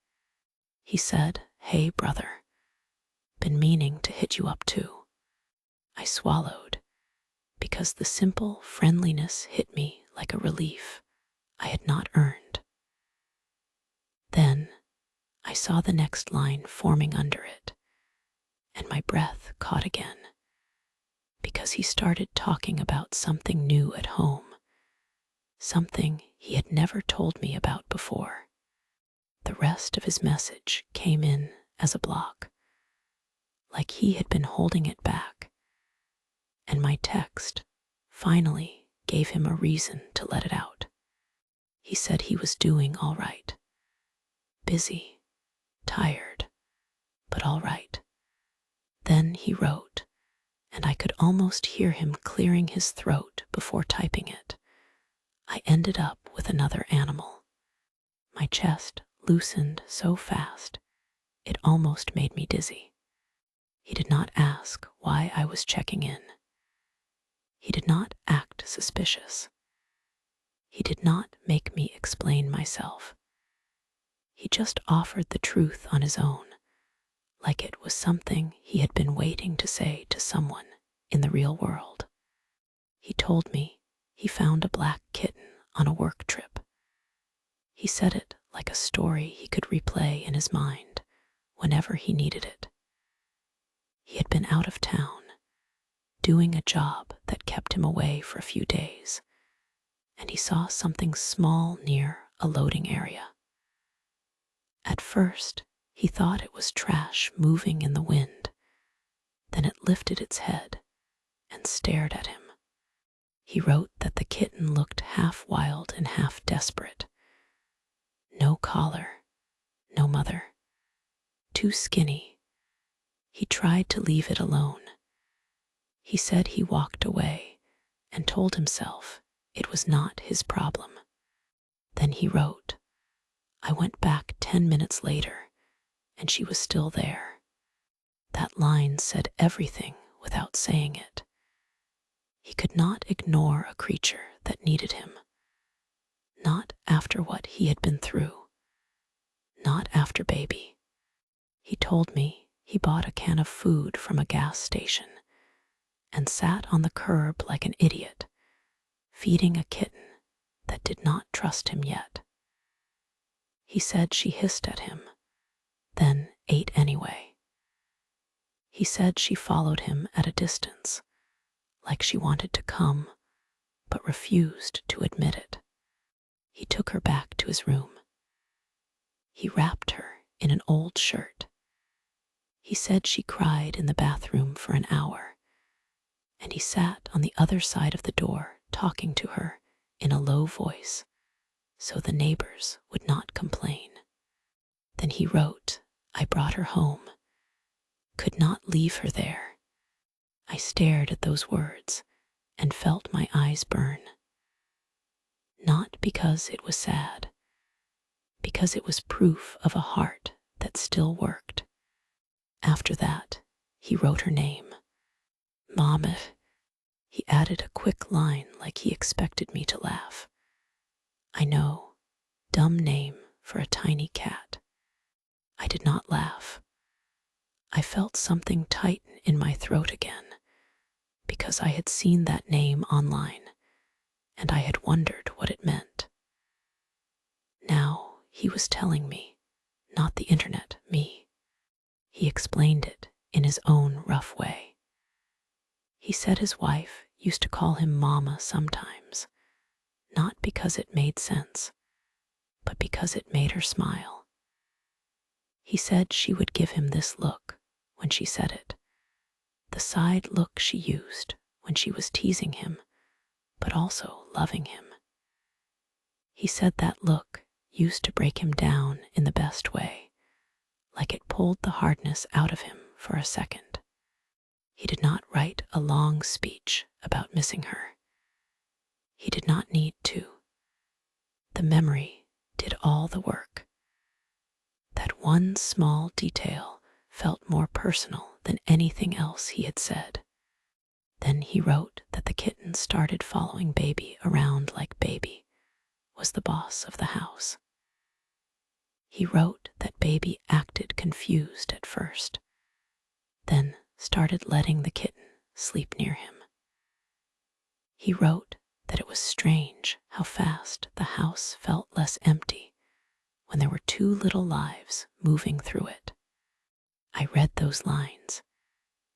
He said, "Hey, brother. Been meaning to hit you up too." I swallowed, because the simple friendliness hit me like a relief I had not earned. Then I saw the next line forming under it, and my breath caught again, because he started talking about something new at home, something he had never told me about before. The rest of his message came in as a block, like he had been holding it back, and my text finally gave him a reason to let it out. He said he was doing all right. Busy, tired, but all right. Then he wrote, and I could almost hear him clearing his throat before typing it. I ended up with another animal. My chest loosened so fast, it almost made me dizzy. He did not ask why I was checking in. He did not act suspicious. He did not make me explain myself. He just offered the truth on his own, like it was something he had been waiting to say to someone in the real world. He told me he found a black kitten on a work trip. He said it like a story he could replay in his mind whenever he needed it. He had been out of town, doing a job that kept him away for a few days, and he saw something small near a loading area. At first, he thought it was trash moving in the wind. Then it lifted its head and stared at him. He wrote that the kitten looked half wild and half desperate. No collar, no mother, too skinny. He tried to leave it alone. He said he walked away and told himself it was not his problem. Then he wrote, "I went back 10 minutes later, and she was still there." That line said everything without saying it. He could not ignore a creature that needed him. Not after what he had been through. Not after baby. He told me he bought a can of food from a gas station and sat on the curb like an idiot, feeding a kitten that did not trust him yet. He said she hissed at him, then ate anyway. He said she followed him at a distance, like she wanted to come, but refused to admit it. He took her back to his room. He wrapped her in an old shirt. He said she cried in the bathroom for an hour, and he sat on the other side of the door talking to her in a low voice so the neighbors would not complain. Then he wrote, "I brought her home. Could not leave her there." I stared at those words and felt my eyes burn. Not because it was sad, because it was proof of a heart that still worked. After that, he wrote her name, Mama. He added a quick line like he expected me to laugh. I know, dumb name for a tiny cat. I did not laugh. I felt something tighten in my throat again, because I had seen that name online, and I had wondered what it meant. Now he was telling me, not the internet, me. He explained it in his own rough way. He said his wife used to call him Mama sometimes, not because it made sense, but because it made her smile. He said she would give him this look when she said it, the side look she used when she was teasing him, but also loving him. He said that look used to break him down in the best way, like it pulled the hardness out of him for a second. He did not write a long speech about missing her. He did not need to. The memory did all the work. That one small detail felt more personal than anything else he had said. Then he wrote that the kitten started following baby around like baby was the boss of the house. He wrote that baby acted confused at first, then started letting the kitten sleep near him. He wrote that it was strange how fast the house felt less empty when there were two little lives moving through it. I read those lines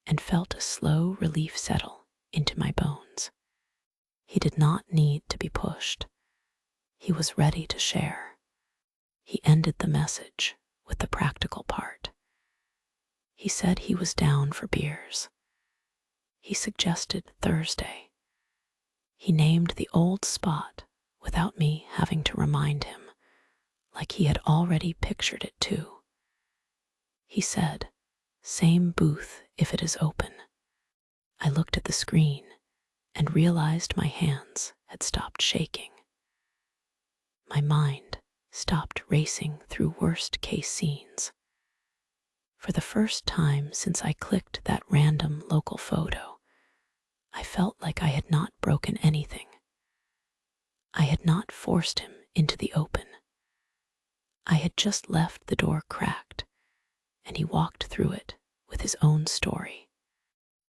and felt a slow relief settle into my bones. He did not need to be pushed. He was ready to share. He ended the message with the practical part. He said he was down for beers. He suggested Thursday. He named the old spot without me having to remind him, like he had already pictured it too. He said, "Same booth if it is open." I looked at the screen and realized my hands had stopped shaking. My mind stopped racing through worst-case scenes. For the first time since I clicked that random local photo, I felt like I had not broken anything. I had not forced him into the open. I had just left the door cracked and he walked through it with his own story.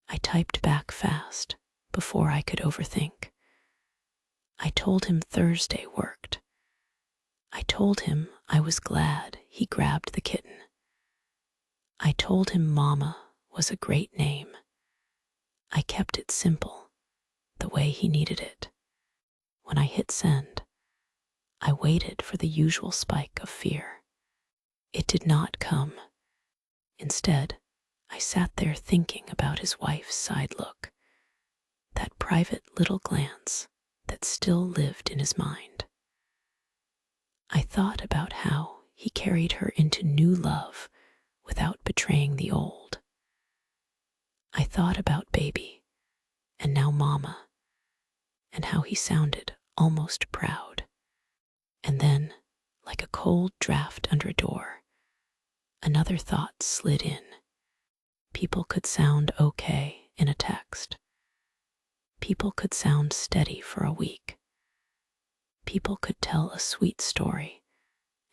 I typed back fast before I could overthink. I told him Thursday worked. I told him I was glad he grabbed the kitten. I told him Mama was a great name. I kept it simple, the way he needed it. When I hit send, I waited for the usual spike of fear. It did not come. Instead, I sat there thinking about his wife's side look, that private little glance that still lived in his mind. I thought about how he carried her into new love without betraying the old. I thought about baby, and now Mama, and how he sounded almost proud. And then, like a cold draft under a door, another thought slid in. People could sound okay in a text. People could sound steady for a week. People could tell a sweet story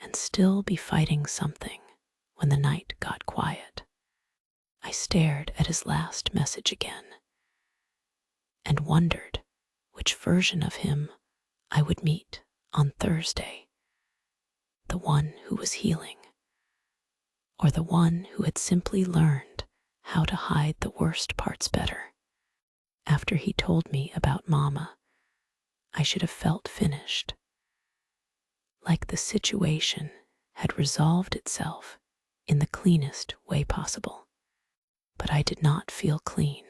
and still be fighting something when the night got quiet. I stared at his last message again and wondered which version of him I would meet on Thursday. The one who was healing, or the one who had simply learned how to hide the worst parts better. After he told me about Mama, I should have felt finished, like the situation had resolved itself in the cleanest way possible. But I did not feel clean.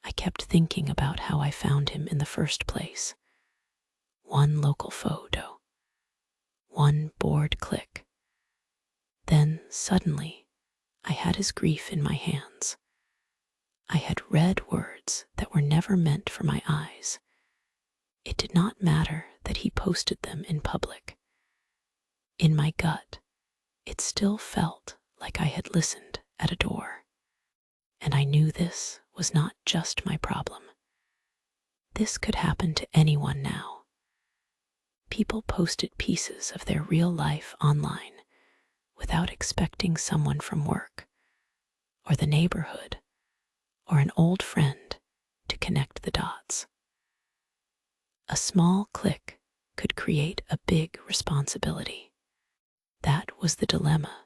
I kept thinking about how I found him in the first place. One local photo, one bored click. Then suddenly, I had his grief in my hands. I had read words that were never meant for my eyes. It did not matter that he posted them in public. In my gut, it still felt like I had listened at a door. And I knew this was not just my problem. This could happen to anyone now. People posted pieces of their real life online without expecting someone from work, or the neighborhood, or an old friend to connect the dots. A small click could create a big responsibility. That was the dilemma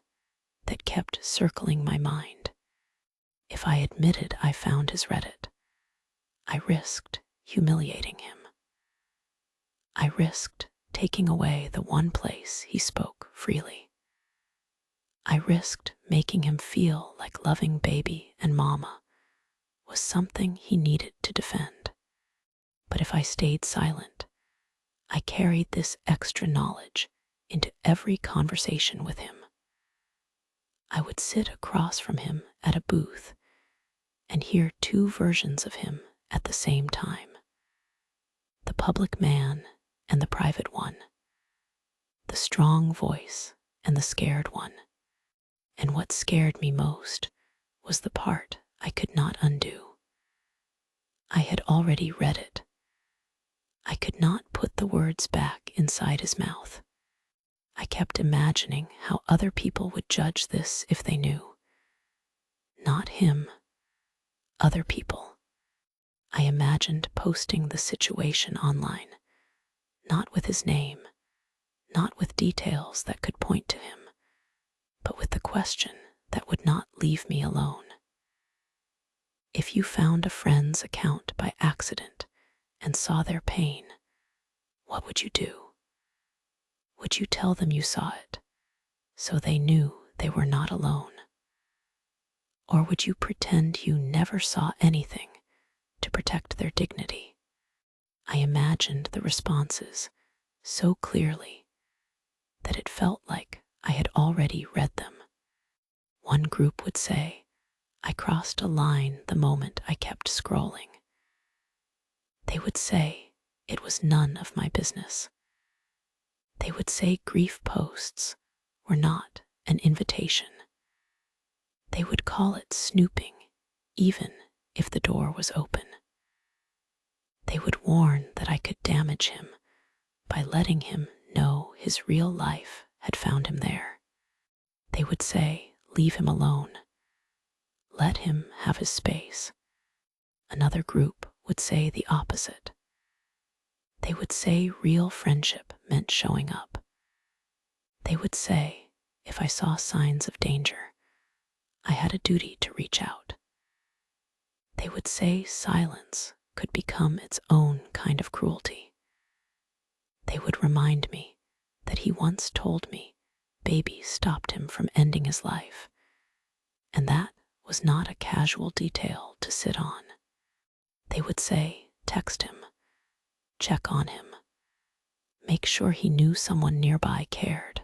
that kept circling my mind. If I admitted I found his Reddit, I risked humiliating him. I risked taking away the one place he spoke freely. I risked making him feel like loving baby and Mama was something he needed to defend. But if I stayed silent, I carried this extra knowledge into every conversation with him. I would sit across from him at a booth and hear two versions of him at the same time. The public man and the private one. The strong voice and the scared one. And what scared me most was the part I could not undo. I had already read it. I could not put the words back inside his mouth. I kept imagining how other people would judge this if they knew. Not him, other people. I imagined posting the situation online, not with his name, not with details that could point to him, but with the question that would not leave me alone. If you found a friend's account by accident and saw their pain, what would you do? Would you tell them you saw it, so they knew they were not alone? Or would you pretend you never saw anything to protect their dignity? I imagined the responses so clearly that it felt like I had already read them. One group would say, I crossed a line the moment I kept scrolling. They would say it was none of my business. They would say grief posts were not an invitation. They would call it snooping, even if the door was open. They would warn that I could damage him by letting him know his real life had found him there. They would say leave him alone. Let him have his space. Another group would say the opposite. They would say real friendship meant showing up. They would say, if I saw signs of danger, I had a duty to reach out. They would say silence could become its own kind of cruelty. They would remind me that he once told me baby stopped him from ending his life, and that was not a casual detail to sit on. They would say, text him, check on him, make sure he knew someone nearby cared.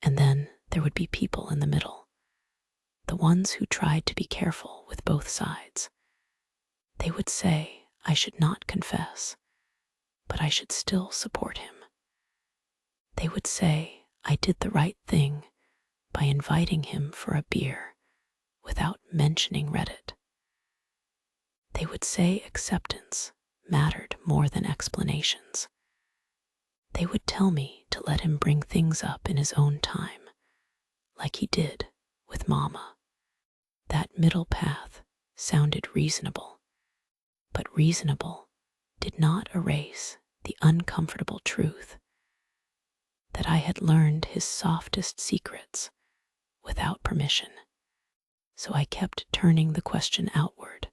And then there would be people in the middle, the ones who tried to be careful with both sides. They would say I should not confess, but I should still support him. They would say I did the right thing by inviting him for a beer without mentioning Reddit. They would say acceptance mattered more than explanations. They would tell me to let him bring things up in his own time, like he did with Mama. That middle path sounded reasonable, but reasonable did not erase the uncomfortable truth that I had learned his softest secrets without permission. So I kept turning the question outward,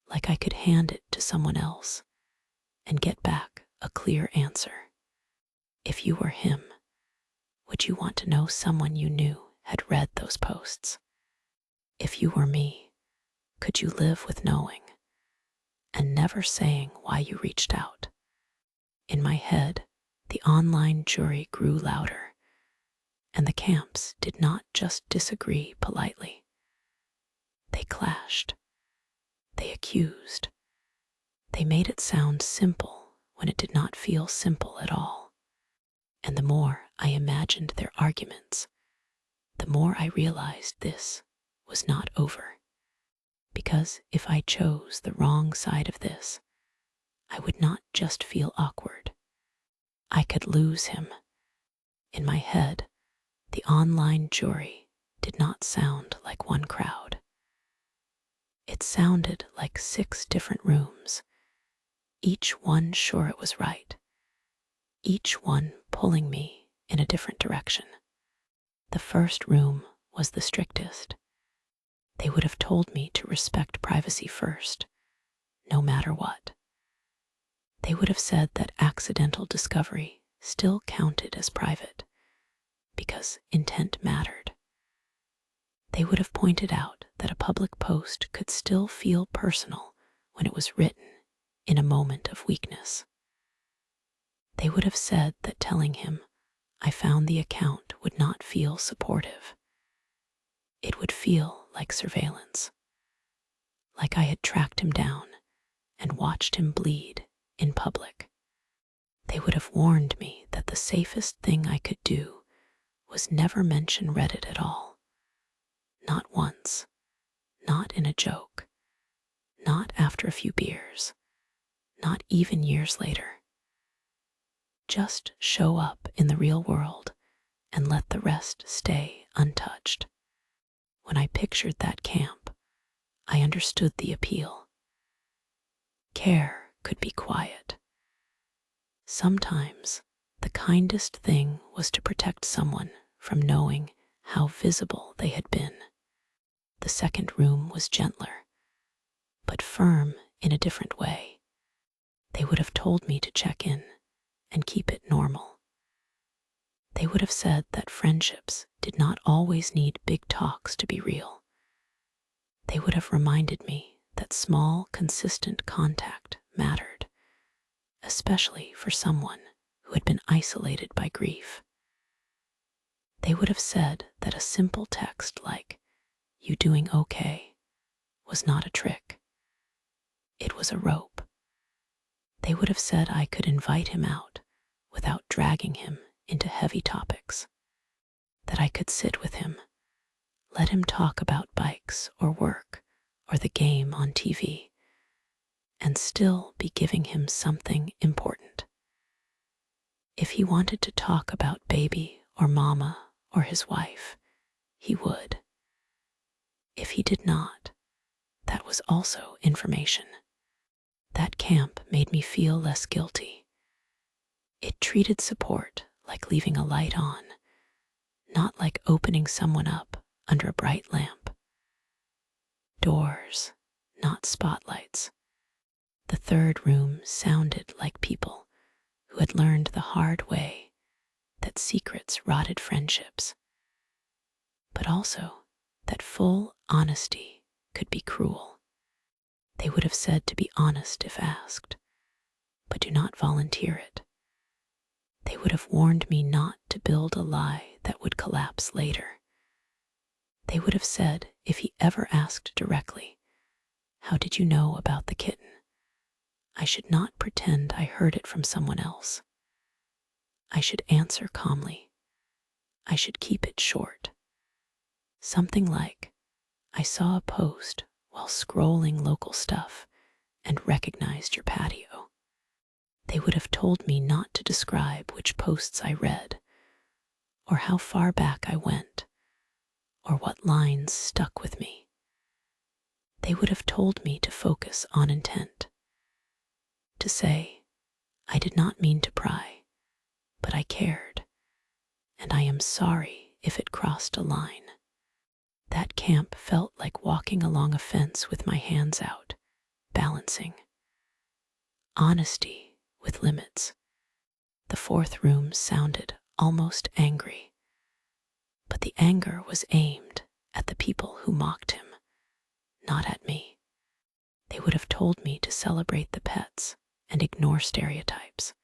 like I could hand it to someone else and get back a clear answer. If you were him, would you want to know someone you knew had read those posts? If you were me, could you live with knowing and never saying why you reached out? In my head, the online jury grew louder, and the camps did not just disagree politely. They clashed. They accused. They made it sound simple when it did not feel simple at all. And the more I imagined their arguments, the more I realized this was not over. Because if I chose the wrong side of this, I would not just feel awkward. I could lose him. In my head, the online jury did not sound like one crowd. It sounded like 6 different rooms, each one sure it was right, each one pulling me in a different direction. The first room was the strictest. They would have told me to respect privacy first, no matter what. They would have said that accidental discovery still counted as private, because intent mattered. They would have pointed out that a public post could still feel personal when it was written in a moment of weakness. They would have said that telling him I found the account would not feel supportive. It would feel like surveillance, like I had tracked him down and watched him bleed in public. They would have warned me that the safest thing I could do was never mention Reddit at all. Not once, not in a joke, not after a few beers, not even years later. Just show up in the real world and let the rest stay untouched. When I pictured that camp, I understood the appeal. Care could be quiet. Sometimes the kindest thing was to protect someone from knowing how visible they had been. The second room was gentler, but firm in a different way. They would have told me to check in and keep it normal. They would have said that friendships did not always need big talks to be real. They would have reminded me that small, consistent contact mattered, especially for someone who had been isolated by grief. They would have said that a simple text like, "You doing okay?" was not a trick. It was a rope. They would have said I could invite him out without dragging him into heavy topics, that I could sit with him, let him talk about bikes or work or the game on TV, and still be giving him something important. If he wanted to talk about baby or mama or his wife, he would. If he did not, that was also information. That camp made me feel less guilty. It treated support like leaving a light on, not like opening someone up under a bright lamp. Doors, not spotlights. The third room sounded like people who had learned the hard way that secrets rotted friendships, but also that full honesty could be cruel. They would have said to be honest if asked, but do not volunteer it. They would have warned me not to build a lie that would collapse later. They would have said, if he ever asked directly, "How did you know about the kitten?" I should not pretend I heard it from someone else. I should answer calmly. I should keep it short. Something like, "I saw a post while scrolling local stuff and recognized your patio." They would have told me not to describe which posts I read, or how far back I went, or what lines stuck with me. They would have told me to focus on intent, to say, "I did not mean to pry, but I cared, and I am sorry if it crossed a line." That camp felt like walking along a fence with my hands out, balancing. Honesty with limits. The fourth room sounded almost angry, but the anger was aimed at the people who mocked him, not at me. They would have told me to celebrate the pets and ignore stereotypes.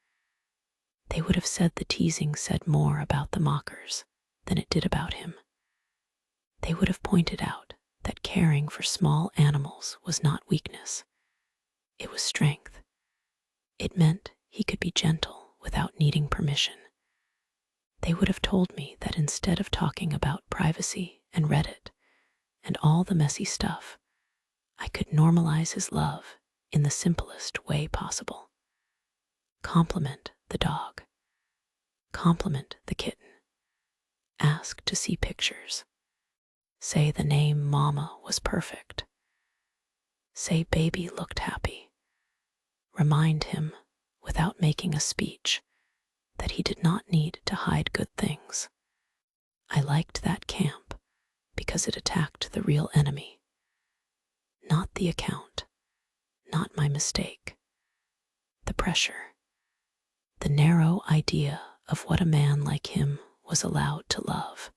They would have said the teasing said more about the mockers than it did about him. They would have pointed out that caring for small animals was not weakness. It was strength. It meant he could be gentle without needing permission. They would have told me that instead of talking about privacy and Reddit and all the messy stuff, I could normalize his love in the simplest way possible. Compliment the dog. Compliment the kitten. Ask to see pictures. Say the name Mama was perfect. Say baby looked happy. Remind him, without making a speech, that he did not need to hide good things. I liked that camp because it attacked the real enemy. Not the account, not my mistake. The pressure. The narrow idea of what a man like him was allowed to love.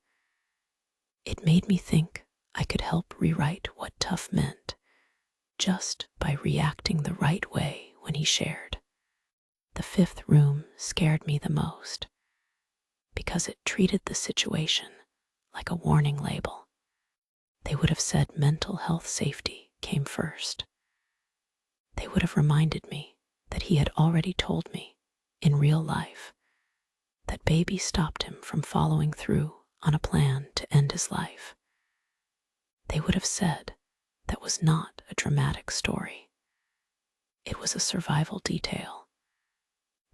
It made me think I could help rewrite what tough meant just by reacting the right way when he shared. The fifth room scared me the most because it treated the situation like a warning label. They would have said mental health safety came first. They would have reminded me that he had already told me, in real life, that baby stopped him from following through on a plan to end his life. They would have said that was not a dramatic story. It was a survival detail.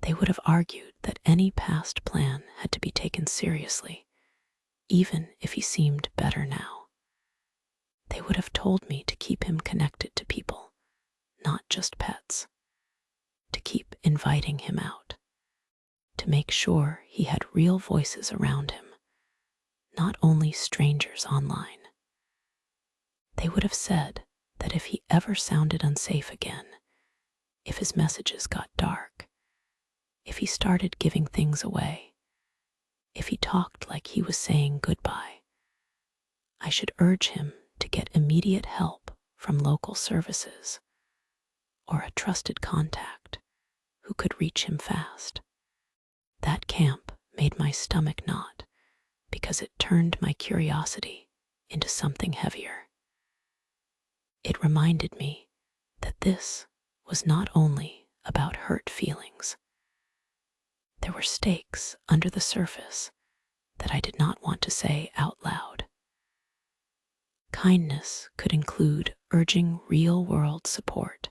They would have argued that any past plan had to be taken seriously, even if he seemed better now. They would have told me to keep him connected to people, not just pets, to keep inviting him out, to make sure he had real voices around him, not only strangers online. They would have said that if he ever sounded unsafe again, if his messages got dark, if he started giving things away, if he talked like he was saying goodbye, I should urge him to get immediate help from local services or a trusted contact who could reach him fast. That camp made my stomach knot because it turned my curiosity into something heavier. It reminded me that this was not only about hurt feelings. There were stakes under the surface that I did not want to say out loud. Kindness could include urging real-world support,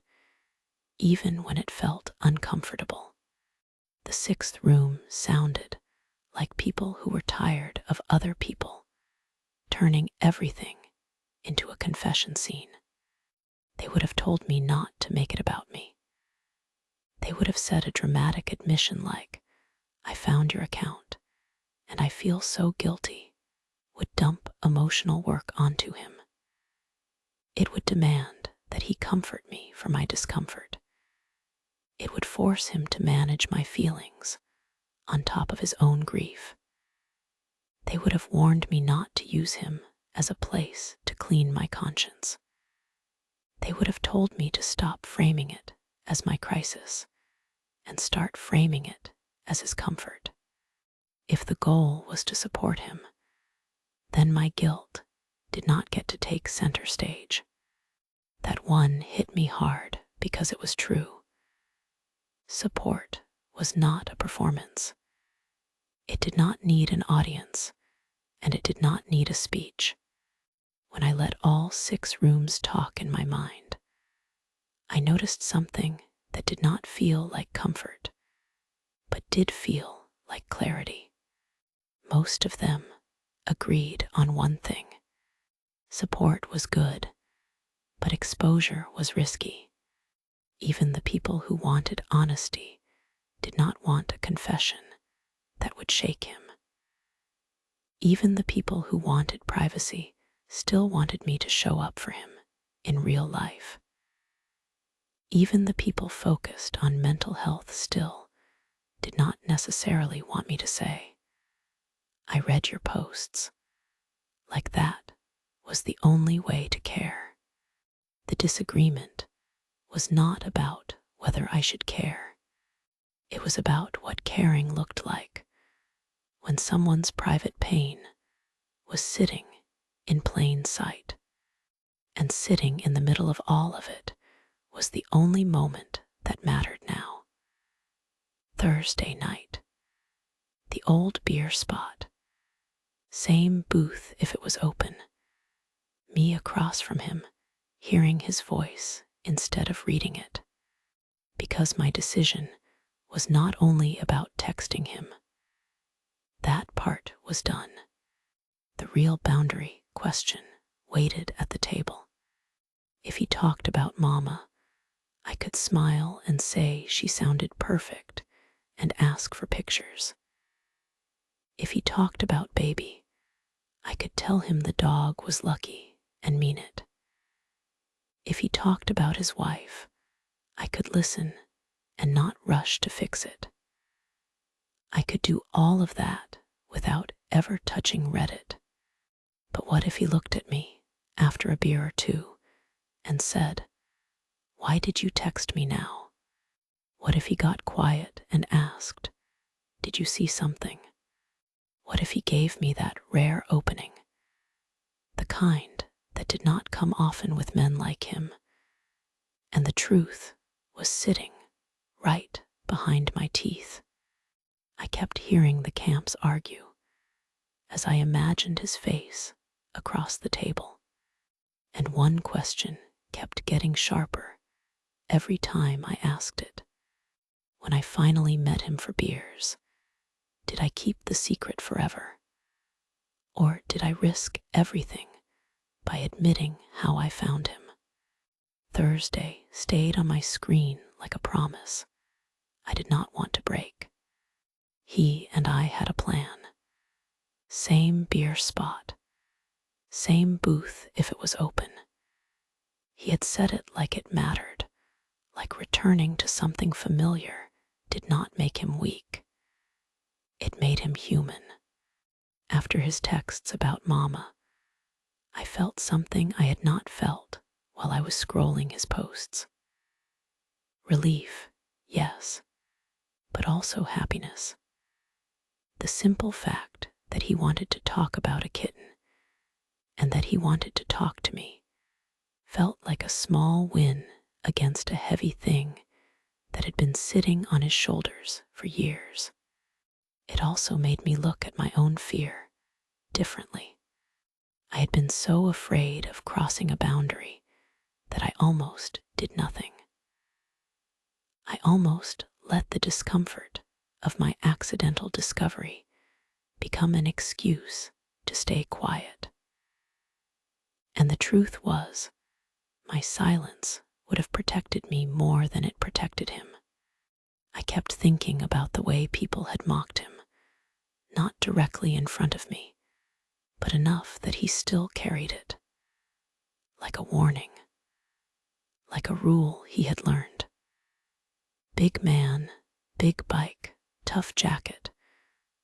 even when it felt uncomfortable. The sixth room sounded like people who were tired of other people turning everything into a confession scene. They would have told me not to make it about me. They would have said a dramatic admission like, "I found your account, and I feel so guilty," would dump emotional work onto him. It would demand that he comfort me for my discomfort. It would force him to manage my feelings on top of his own grief. They would have warned me not to use him as a place to clean my conscience. They would have told me to stop framing it as my crisis and start framing it as his comfort. If the goal was to support him, then my guilt did not get to take center stage. That one hit me hard because it was true. Support was not a performance. It did not need an audience, and it did not need a speech. When I let all 6 rooms talk in my mind, I noticed something that did not feel like comfort, but did feel like clarity. Most of them agreed on one thing. Support was good, but exposure was risky. Even the people who wanted honesty did not want a confession that would shake him. Even the people who wanted privacy still wanted me to show up for him in real life. Even the people focused on mental health still did not necessarily want me to say, "I read your posts." Like that was the only way to care. The disagreement was not about whether I should care. It was about what caring looked like when someone's private pain was sitting in plain sight. And sitting in the middle of all of it was the only moment that mattered now. Thursday night. The old beer spot. Same booth if it was open. Me across from him, hearing his voice instead of reading it. Because my decision was not only about texting him. That part was done. The real boundary question waited at the table. If he talked about Mama, I could smile and say she sounded perfect and ask for pictures. If he talked about Baby, I could tell him the dog was lucky and mean it. If he talked about his wife, I could listen and not rush to fix it. I could do all of that without ever touching Reddit. But what if he looked at me after a beer or two and said, "Why did you text me now?" What if he got quiet and asked, "Did you see something?" What if he gave me that rare opening, the kind that did not come often with men like him, and the truth was sitting right behind my teeth? I kept hearing the camps argue as I imagined his face across the table, and one question kept getting sharper every time I asked it. When I finally met him for beers, did I keep the secret forever? Or did I risk everything by admitting how I found him? Thursday stayed on my screen like a promise I did not want to break. He and I had a plan. Same beer spot, same booth if it was open. He had said it like it mattered, like returning to something familiar did not make him weak. It made him human. After his texts about Mama, I felt something I had not felt while I was scrolling his posts. Relief, yes, but also happiness. The simple fact that he wanted to talk about a kitten and that he wanted to talk to me felt like a small win against a heavy thing that had been sitting on his shoulders for years. It also made me look at my own fear differently. I had been so afraid of crossing a boundary that I almost did nothing. I almost let the discomfort of my accidental discovery become an excuse to stay quiet. And the truth was, my silence would have protected me more than it protected him. I kept thinking about the way people had mocked him, not directly in front of me, but enough that he still carried it, like a warning, like a rule he had learned. Big man, big bike, tough jacket,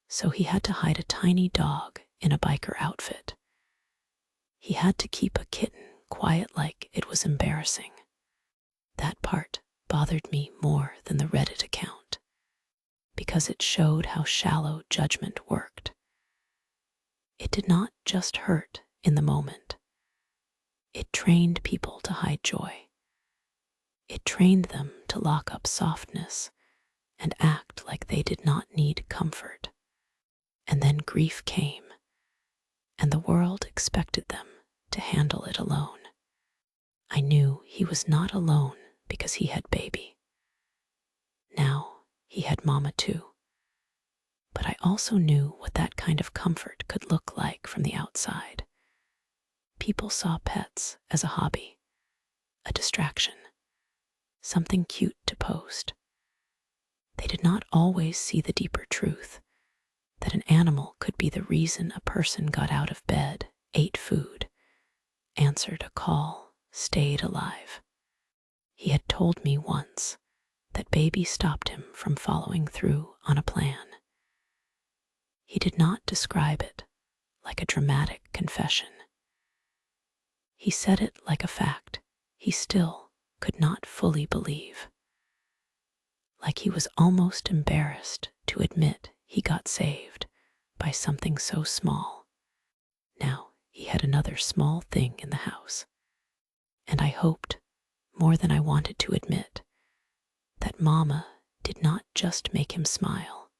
so he had to hide a tiny dog in a biker outfit. He had to keep a kitten quiet like it was embarrassing. That part bothered me more than the Reddit account, because it showed how shallow judgment worked. It did not just hurt in the moment. It trained people to hide joy. It trained them to lock up softness and act like they did not need comfort. And then grief came, and the world expected them to handle it alone. I knew he was not alone because he had baby. Now he had mama too. But I also knew what that kind of comfort could look like from the outside. People saw pets as a hobby, a distraction, something cute to post. They did not always see the deeper truth, that an animal could be the reason a person got out of bed, ate food, answered a call, stayed alive. He had told me once that baby stopped him from following through on a plan. He did not describe it like a dramatic confession. He said it like a fact he still could not fully believe. Like he was almost embarrassed to admit he got saved by something so small. Now he had another small thing in the house, and I hoped, more than I wanted to admit, that Mama did not just make him smile.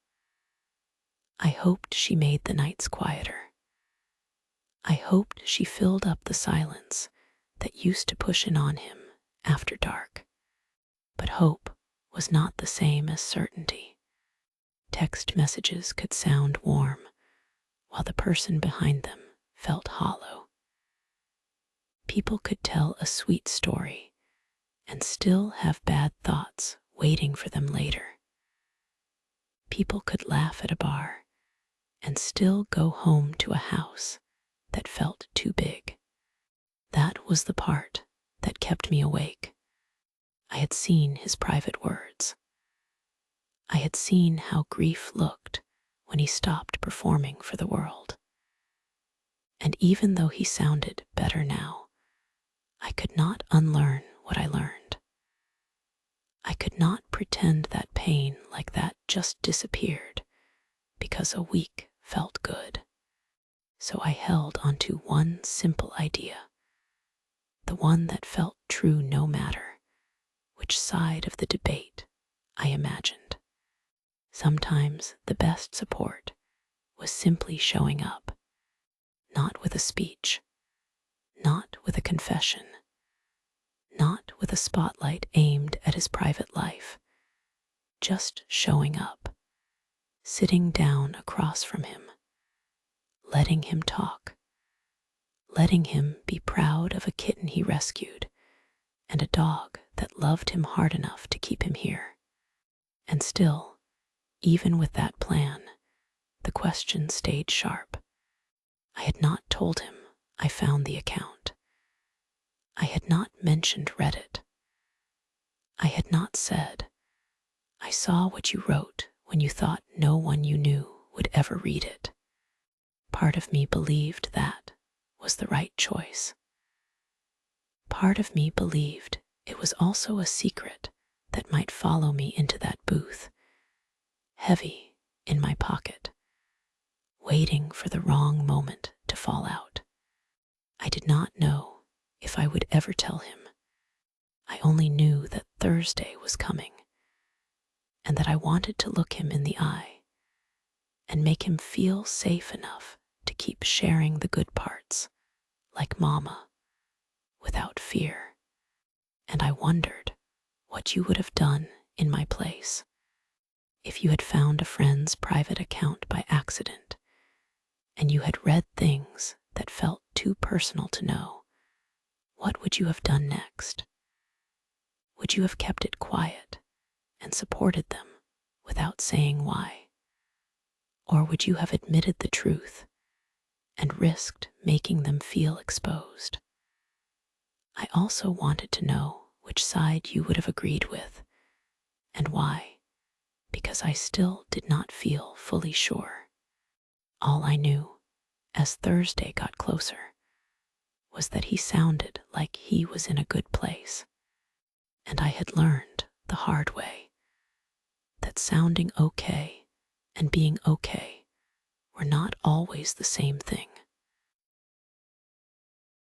I hoped she made the nights quieter. I hoped she filled up the silence that used to push in on him after dark. But hope was not the same as certainty. Text messages could sound warm, while the person behind them felt hollow. People could tell a sweet story and still have bad thoughts waiting for them later. People could laugh at a bar and still go home to a house that felt too big. That was the part that kept me awake. I had seen his private words. I had seen how grief looked when he stopped performing for the world. And even though he sounded better now, I could not unlearn what I learned. I could not pretend that pain like that just disappeared because a week felt good. So I held onto one simple idea, the one that felt true no matter which side of the debate I imagined. Sometimes the best support was simply showing up, not with a speech, not with a confession, not with a spotlight aimed at his private life, just showing up, sitting down across from him, letting him talk, letting him be proud of a kitten he rescued and a dog that loved him hard enough to keep him here. And still, even with that plan, the question stayed sharp. I had not told him I found the account. I had not mentioned Reddit. I had not said, I saw what you wrote when you thought no one you knew would ever read it. Part of me believed that was the right choice. Part of me believed it was also a secret that might follow me into that booth, heavy in my pocket, waiting for the wrong moment to fall out. I did not know if I would ever tell him. I only knew that Thursday was coming, and that I wanted to look him in the eye and make him feel safe enough to keep sharing the good parts, like Mama, without fear. And I wondered what you would have done in my place if you had found a friend's private account by accident and you had read things that felt too personal to know, what would you have done next? Would you have kept it quiet and supported them without saying why? Or would you have admitted the truth and risked making them feel exposed? I also wanted to know which side you would have agreed with and why, because I still did not feel fully sure. All I knew, as Thursday got closer, was that he sounded like he was in a good place, and I had learned the hard way that sounding okay and being okay were not always the same thing.